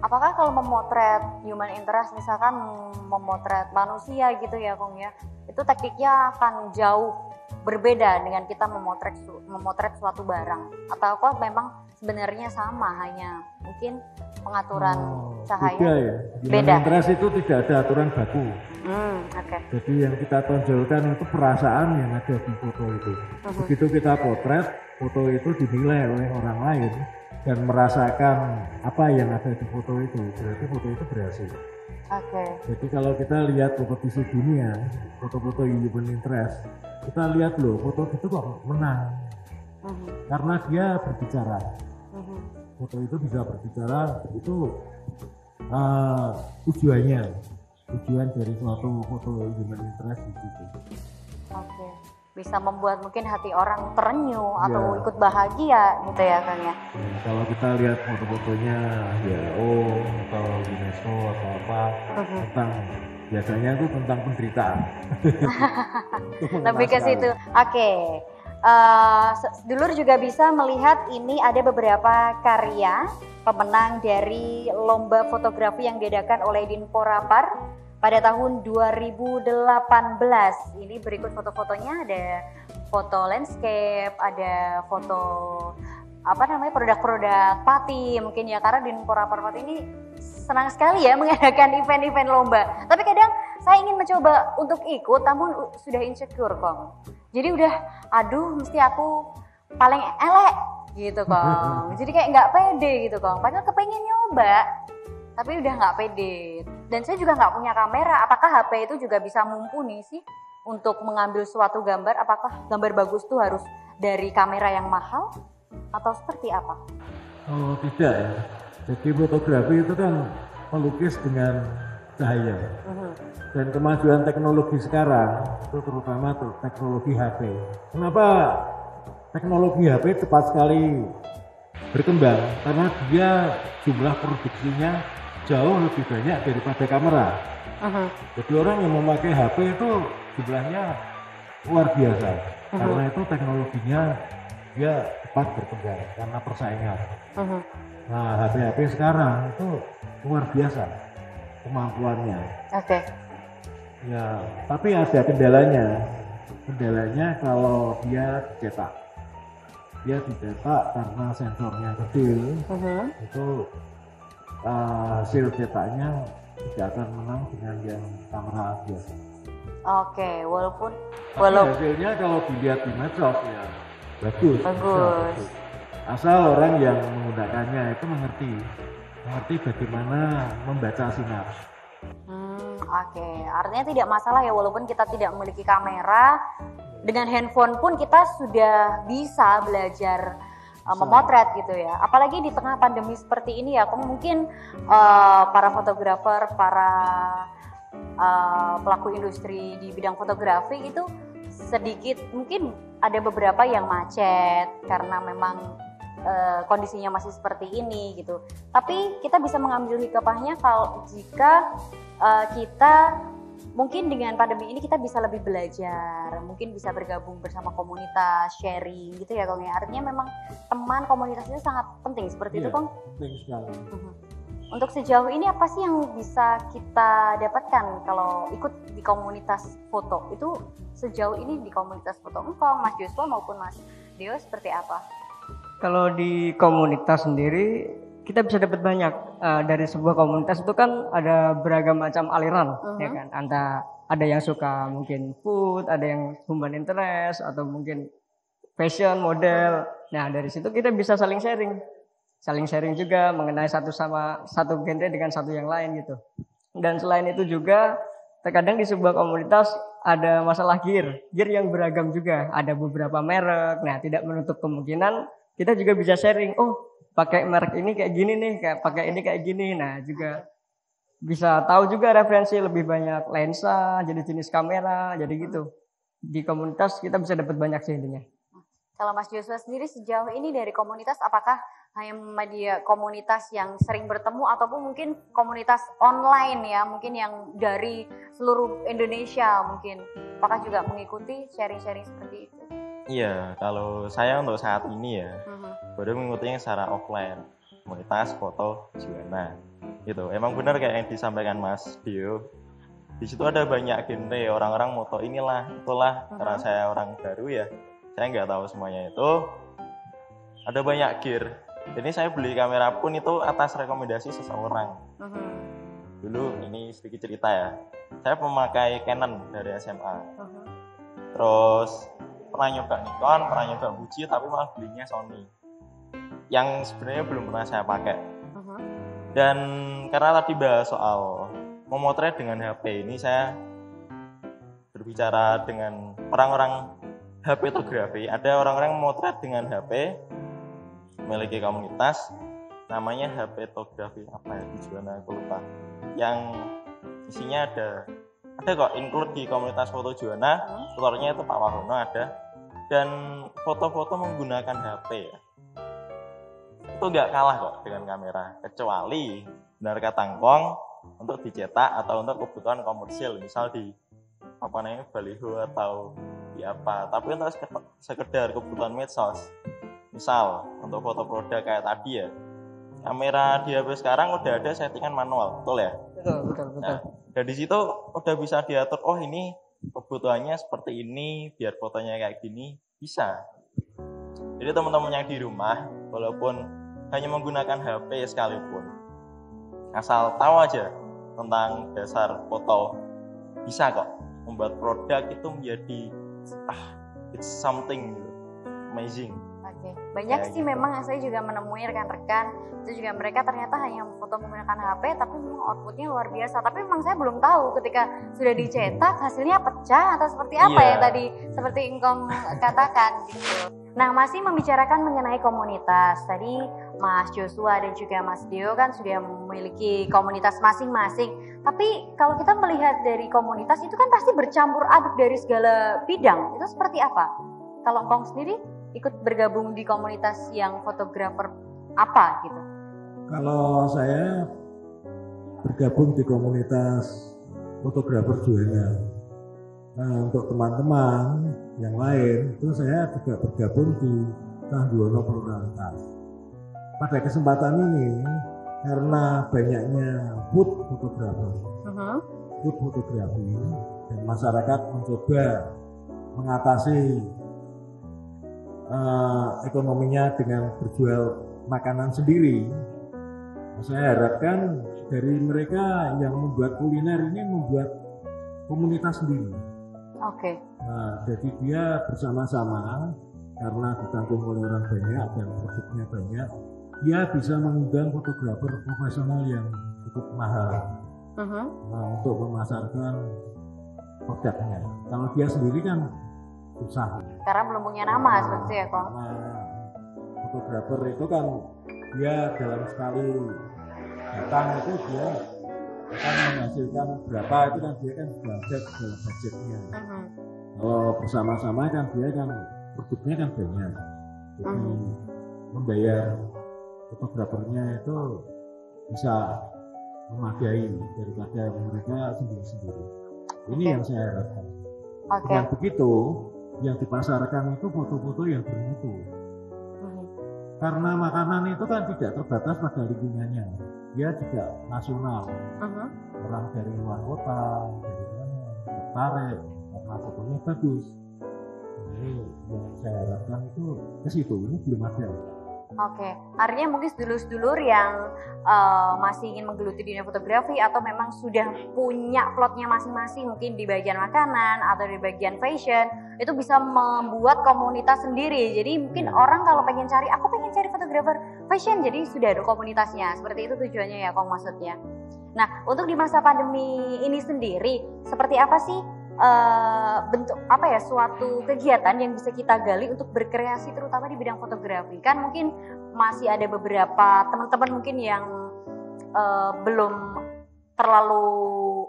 Apakah kalau memotret human interest, misalkan memotret manusia gitu ya Kong ya, itu tekniknya akan jauh berbeda dengan kita memotret suatu barang, atau kok memang sebenarnya sama, hanya mungkin pengaturan cahaya beda ya. Beda. Human interest itu tidak ada aturan baku. Jadi yang kita tonjolkan itu perasaan yang ada di foto itu. Begitu kita potret, foto itu dinilai oleh orang lain dan merasakan apa yang ada di foto itu, berarti foto itu berhasil. Jadi kalau kita lihat kompetisi dunia, foto-foto human interest, kita lihat loh foto itu kok menang, karena dia berbicara. Foto itu bisa berbicara, itu tujuan dari suatu foto human interest di situ. Bisa membuat mungkin hati orang terenyuh atau ikut bahagia gitu ya Kang ya. Kalau kita lihat foto-fotonya WHO atau UNESCO atau apa tentang, biasanya itu tentang penderitaan. Lebih ke situ. Dulur juga bisa melihat ini ada beberapa karya pemenang dari lomba fotografi yang diadakan oleh Dinporapar pada tahun 2018. Ini berikut foto-fotonya, ada foto landscape, ada foto produk-produk pati mungkin ya, karena Dinporapar Pati ini senang sekali ya mengadakan event-event lomba. Tapi kadang saya ingin mencoba untuk ikut, namun sudah insecure Kong. Jadi udah, mesti aku paling elek gitu Kong. Jadi kayak nggak pede gitu Kong. Padahal kepengen nyoba, tapi udah nggak pede. Dan saya juga nggak punya kamera. Apakah HP itu juga bisa mumpuni sih untuk mengambil suatu gambar? Apakah gambar bagus tuh harus dari kamera yang mahal atau seperti apa? Oh tidak ya. Jadi fotografi itu kan melukis dengan cahaya. Dan kemajuan teknologi sekarang itu terutama teknologi HP. Kenapa teknologi HP cepat sekali berkembang? Karena dia jumlah produksinya jauh lebih banyak daripada kamera. Jadi orang yang memakai HP itu jumlahnya luar biasa. Karena itu teknologinya dia cepat berkembang karena persaingan. Nah, HP-HP sekarang itu luar biasa kemampuannya. Ya, tapi ada kendalanya. Kendalanya kalau dia dicetak. Dia dicetak karena sensornya kecil. Itu hasil cetaknya tidak akan menang dengan yang kamera biasa. Walaupun hasilnya kalau dilihat di medsos ya bagus. Asal orang yang menggunakannya itu mengerti bagaimana membaca sinar. Artinya tidak masalah ya, walaupun kita tidak memiliki kamera, dengan handphone pun kita sudah bisa belajar memotret gitu ya. Apalagi di tengah pandemi seperti ini ya, mungkin para fotografer, para pelaku industri di bidang fotografi itu sedikit mungkin ada beberapa yang macet karena memang kondisinya masih seperti ini gitu. Tapi kita bisa mengambil hikmahnya kalau jika kita mungkin dengan pandemi ini kita bisa lebih belajar, mungkin bisa bergabung bersama komunitas, sharing gitu ya Kong ya. Artinya memang teman komunitas itu sangat penting seperti itu Kong. Penting sekali. Untuk sejauh ini apa sih yang bisa kita dapatkan kalau ikut di komunitas foto? Itu sejauh ini di komunitas foto Engkong, Mas Joshua maupun Mas Dio seperti apa? Kalau di komunitas sendiri kita bisa dapat banyak. Dari sebuah komunitas itu kan ada beragam macam aliran, ya kan. Ada yang suka mungkin food, ada yang human interest, atau mungkin fashion, model. Nah dari situ kita bisa saling sharing juga mengenai satu genre dengan satu yang lain gitu. Dan selain itu juga terkadang di sebuah komunitas ada masalah gear yang beragam juga. Ada beberapa merek. Nah tidak menutup kemungkinan kita juga bisa sharing. Oh pakai merek ini kayak gini nih, kayak pakai ini kayak gini. Nah juga bisa tahu juga referensi lebih banyak lensa, jenis kamera, jadi gitu. Di komunitas kita bisa dapat banyak sih intinya. Kalau Mas Joshua sendiri sejauh ini dari komunitas apakah hanya media komunitas yang sering bertemu ataupun mungkin komunitas online ya, mungkin yang dari seluruh Indonesia mungkin, apakah juga mengikuti sharing-sharing seperti itu? Iya, kalau saya untuk saat ini ya, baru mengikutinya secara offline, komunitas foto Juwana. Gitu, emang benar kayak yang disampaikan Mas Dio. Di situ ada banyak genre, orang-orang moto inilah, itulah. Karena saya orang baru ya, saya nggak tahu semuanya itu. Ada banyak gear. Jadi saya beli kamera pun itu atas rekomendasi seseorang. Dulu ini sedikit cerita ya. Saya pemakai Canon dari SMA. Terus pernah nyoba Nikon, pernah nyoba Fuji, tapi malah belinya Sony. Yang sebenarnya belum pernah saya pakai. Dan karena tadi bahas soal memotret dengan HP ini, saya berbicara dengan orang-orang HP fotografi. Ada orang-orang memotret dengan HP, memiliki komunitas, namanya HP fotografi apa ya di Juwana aku lupa. Yang isinya ada kok include di komunitas foto Juwana, tutornya itu Pak Wahono ada, dan foto-foto menggunakan HP ya. Itu nggak kalah kok dengan kamera, kecuali benar kata Ngkong untuk dicetak atau untuk kebutuhan komersil, misal di apa namanya baliho atau di apa. Tapi untuk sekedar kebutuhan medsos, misal untuk foto produk kayak tadi ya, kamera di HP sekarang udah ada settingan manual, betul ya? Betul. Nah, dan di situ udah bisa diatur, oh ini kebutuhannya seperti ini, biar fotonya kayak gini, bisa. Jadi teman-teman yang di rumah, walaupun hanya menggunakan HP sekalipun, asal tahu aja tentang dasar foto, bisa kok membuat produk itu menjadi it's something amazing. Oke. Banyak sih memang saya juga menemui rekan-rekan itu juga mereka ternyata hanya foto menggunakan HP tapi memang outputnya luar biasa. Tapi memang saya belum tahu ketika sudah dicetak hasilnya pecah atau seperti apa yang tadi seperti Ngkong katakan gitu. Nah, masih membicarakan mengenai komunitas. Tadi Mas Joshua dan juga Mas Dio kan sudah memiliki komunitas masing-masing. Tapi kalau kita melihat dari komunitas itu kan pasti bercampur aduk dari segala bidang. Itu seperti apa? Kalau Ngkong sendiri ikut bergabung di komunitas yang fotografer apa gitu? Kalau saya bergabung di komunitas fotografer Juwana. Nah, untuk teman-teman yang lain itu saya juga bergabung di Cahyono Pluralitas. Pada kesempatan ini karena banyaknya food fotografi dan masyarakat mencoba mengatasi ekonominya dengan berjual makanan sendiri. Saya harapkan dari mereka yang membuat kuliner ini membuat komunitas sendiri. Oke. Nah, jadi dia bersama-sama karena ditanggung oleh orang banyak dan produknya banyak, dia bisa mengundang fotografer profesional yang cukup mahal untuk memasarkan produknya. Kalau dia sendiri kan susah. Karena belum punya nama seperti itu ya, Kong. Nah, fotografer itu kan dia dalam sekali datang itu dia akan menghasilkan berapa, itu kan dia kan sudah ada dalam budgetnya. Kalau bersama-sama kan dia kan produknya kan banyak. Jadi membayar fotografernya itu bisa memadai daripada mereka sendiri-sendiri. Ini yang saya harapkan. Dengan begitu yang dipasarkan itu foto-foto yang bermutu. karena makanan itu kan tidak terbatas pada lingkungannya, dia juga nasional. Orang dari luar kota, dari mana tertarik karena fotonya bagus. Jadi yang saya harapkan itu ke situ, ini belum ada. Oke, artinya mungkin sedulur-sedulur yang masih ingin menggeluti dunia fotografi atau memang sudah punya plotnya masing-masing, mungkin di bagian makanan atau di bagian fashion, itu bisa membuat komunitas sendiri. Jadi mungkin orang kalau pengen cari, aku pengen cari fotografer fashion, jadi sudah ada komunitasnya. Seperti itu tujuannya ya, Kong, maksudnya. Nah, untuk di masa pandemi ini sendiri, seperti apa sih bentuk suatu kegiatan yang bisa kita gali untuk berkreasi terutama di bidang fotografi? Kan mungkin masih ada beberapa teman-teman mungkin yang belum terlalu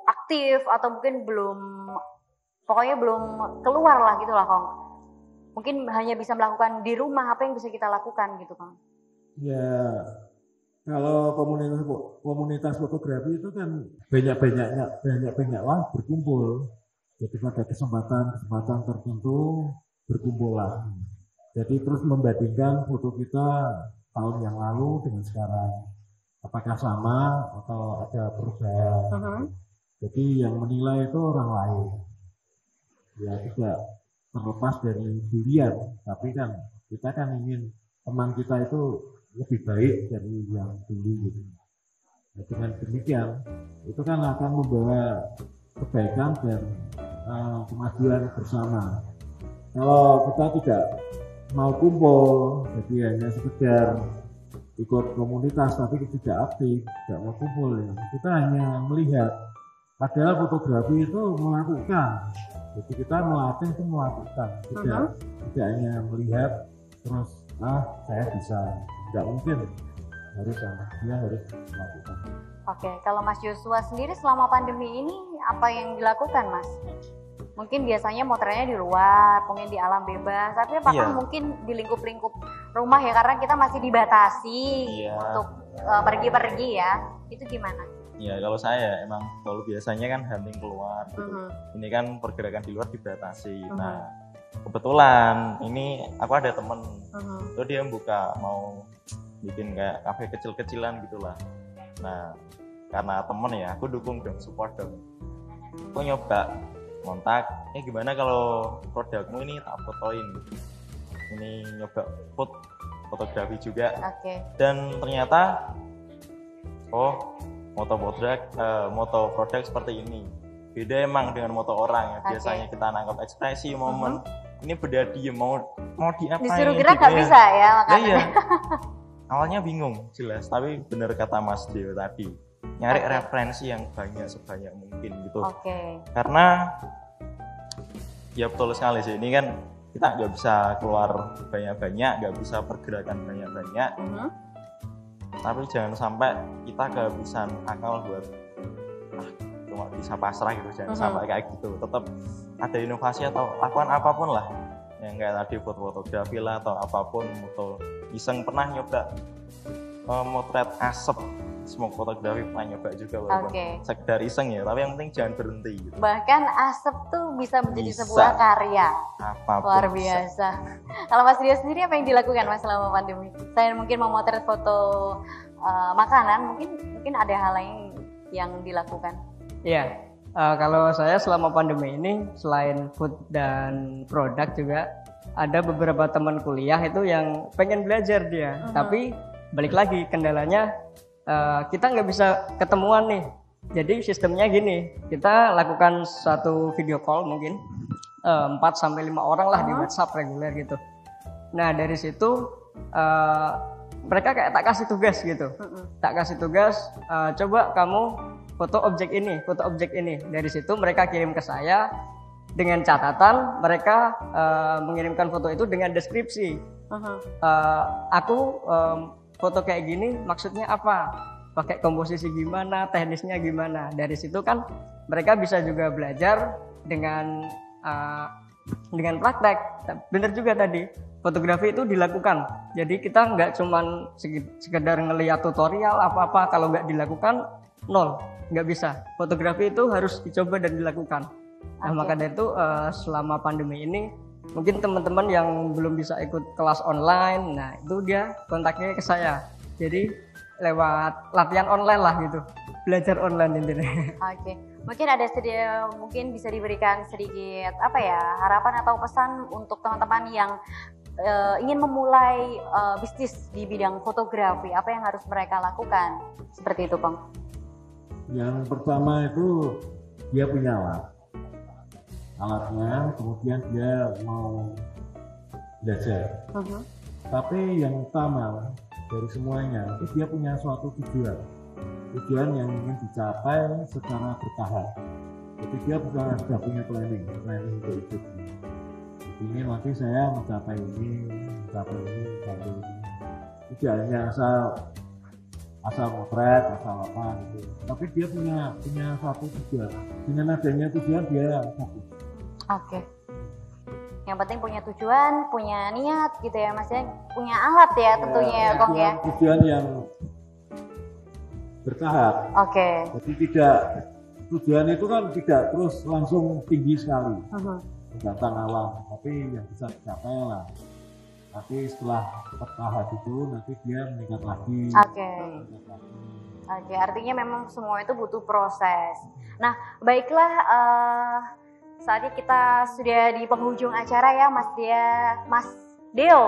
aktif atau mungkin belum keluar lah gitu lah, Kong. Mungkin hanya bisa melakukan di rumah, apa yang bisa kita lakukan gitu, Kong? Ya, kalau komunitas fotografi itu kan banyak lah berkumpul. Jadi pada kesempatan tertentu berkumpullah. Jadi terus membandingkan foto kita tahun yang lalu dengan sekarang. Apakah sama atau ada perubahan. Jadi yang menilai itu orang lain. Ya tidak terlepas dari dirian. Tapi kan kita kan ingin teman kita itu lebih baik dari yang dulu gitu. Nah, dengan demikian itu kan akan membawa kebaikan dan kemajuan bersama. Kalau kita tidak mau kumpul, jadi hanya sekedar ikut komunitas tapi tidak aktif, tidak mau kumpul, ya. Kita hanya melihat. Padahal fotografi itu melakukan. Jadi kita melatih itu melakukan, tidak hanya melihat terus saya bisa, tidak mungkin. Dia harus melakukan. Oke, kalau Mas Joshua sendiri selama pandemi ini apa yang dilakukan, Mas? Mungkin biasanya motretnya di luar, mungkin di alam bebas, tapi apakah mungkin di lingkup-lingkup rumah ya, karena kita masih dibatasi untuk pergi-pergi ya, itu gimana? Ya kalau saya emang kalau biasanya kan hunting keluar gitu. Ini kan pergerakan di luar dibatasi. Nah kebetulan ini aku ada temen, tuh dia buka mau bikin kayak kafe kecil-kecilan gitulah. Nah karena temen ya, aku dukung dong, support dong. Aku nyoba kontak, gimana kalau produkmu ini tak fotoin gitu. Ini nyoba fotografi juga. Dan ternyata moto produk seperti ini. Beda emang dengan moto orang ya. Biasanya kita nangkap ekspresi momen. Ini beda diem mau diapain? Disuruh gerak nggak bisa ya makanya. Iya. Awalnya bingung jelas, tapi benar kata Mas Dio tadi, nyari referensi yang sebanyak mungkin gitu. Karena ya betul sekali sih, ini kan kita nggak bisa keluar banyak-banyak, nggak bisa pergerakan banyak-banyak. Tapi jangan sampai kita kehabisan akal buat cuma bisa pasrah gitu, jangan sampai kayak gitu. Tetap ada inovasi atau lakukan apapun lah, yang kayak tadi fotografi lah atau apapun, moto iseng pernah nyoba motret asap, smoke fotografi pernah nyoba juga walaupun sekedar iseng ya, tapi yang penting jangan berhenti gitu. Bahkan asap tuh bisa menjadi sebuah karya. Apapun luar biasa. Kalau Mas Dio sendiri apa yang dilakukan Mas selama pandemi? Saya mungkin memotret foto makanan, mungkin ada hal lain yang dilakukan. Iya, kalau saya selama pandemi ini selain food dan produk juga ada beberapa teman kuliah itu yang pengen belajar dia, tapi balik lagi kendalanya kita nggak bisa ketemuan nih. Jadi sistemnya gini, kita lakukan satu video call mungkin 4-5 orang lah di WhatsApp reguler gitu. Nah dari situ mereka kayak tak kasih tugas gitu, tak kasih tugas, coba kamu foto objek ini. Dari situ mereka kirim ke saya dengan catatan mereka mengirimkan foto itu dengan deskripsi. Aku foto kayak gini maksudnya apa, pakai komposisi gimana, teknisnya gimana. Dari situ kan mereka bisa juga belajar dengan praktek. Bener juga tadi, fotografi itu dilakukan. Jadi kita nggak cuman sekedar ngelihat tutorial apa-apa, kalau nggak dilakukan nol, nggak bisa. Fotografi itu harus dicoba dan dilakukan. Nah maka dari itu selama pandemi ini Mungkin teman-teman yang belum bisa ikut kelas online, nah itu dia kontaknya ke saya. Jadi lewat latihan online lah gitu, belajar online intinya. Oke, mungkin ada mungkin bisa diberikan sedikit apa ya harapan atau pesan untuk teman-teman yang ingin memulai bisnis di bidang fotografi, apa yang harus mereka lakukan? Seperti itu, Bang. Yang pertama itu dia punya alatnya, kemudian dia mau belajar. Tapi yang utama dari semuanya itu dia punya suatu tujuan yang ingin dicapai secara bertahap. Jadi dia sudah punya planning untuk hidupnya. Ini nanti saya mencapai ini. Tidak hanya asal motret, asal apa gitu. Tapi dia punya suatu tujuan. Dengan adanya tujuan dia fokus. Oke. Yang penting punya tujuan, punya niat gitu ya Mas ya. Punya alat ya tentunya ya Kong ya. Tujuan yang bertahap. Oke. Jadi tujuan itu kan tidak terus langsung tinggi sekali. Datang awal, tapi yang bisa dicapai lah. Nanti setelah bertahap itu nanti dia meningkat lagi. Oke, artinya memang semua itu butuh proses. Nah, baiklah saatnya kita sudah di penghujung acara ya Mas Deo,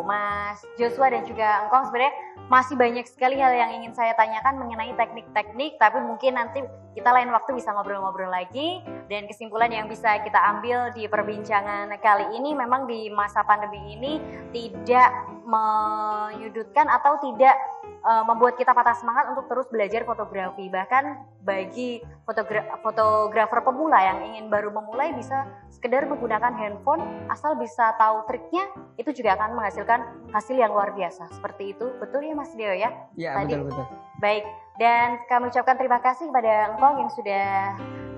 Mas Joshua dan juga Engkong. Sebenarnya masih banyak sekali hal yang ingin saya tanyakan mengenai teknik-teknik, tapi mungkin nanti kita lain waktu bisa ngobrol-ngobrol lagi. Dan kesimpulan yang bisa kita ambil di perbincangan kali ini, memang di masa pandemi ini tidak menyudutkan atau tidak membuat kita patah semangat untuk terus belajar fotografi. Bahkan bagi fotografer pemula yang ingin baru memulai, bisa sekedar menggunakan handphone, asal bisa tahu triknya, itu juga akan menghasilkan hasil yang luar biasa. Seperti itu, betul ya Mas Deo ya? Iya, betul. Baik, dan kami ucapkan terima kasih kepada Engkong yang sudah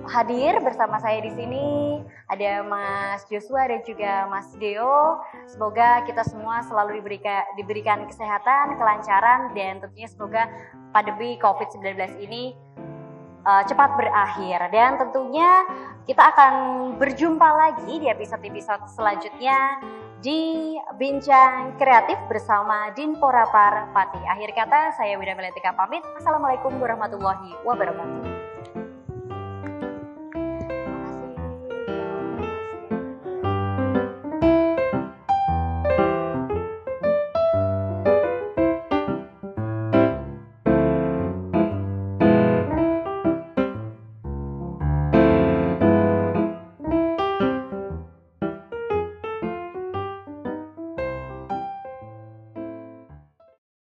hadir bersama saya di sini. Ada Mas Joshua dan juga Mas Deo. Semoga kita semua selalu diberikan kesehatan, kelancaran, dan tentunya semoga pandemi COVID-19 ini cepat berakhir. Dan tentunya kita akan berjumpa lagi di episode-episode selanjutnya di Bincang Kreatif bersama Dinpora Parpati. Akhir kata, saya Wida Melantika pamit. Assalamualaikum warahmatullahi wabarakatuh.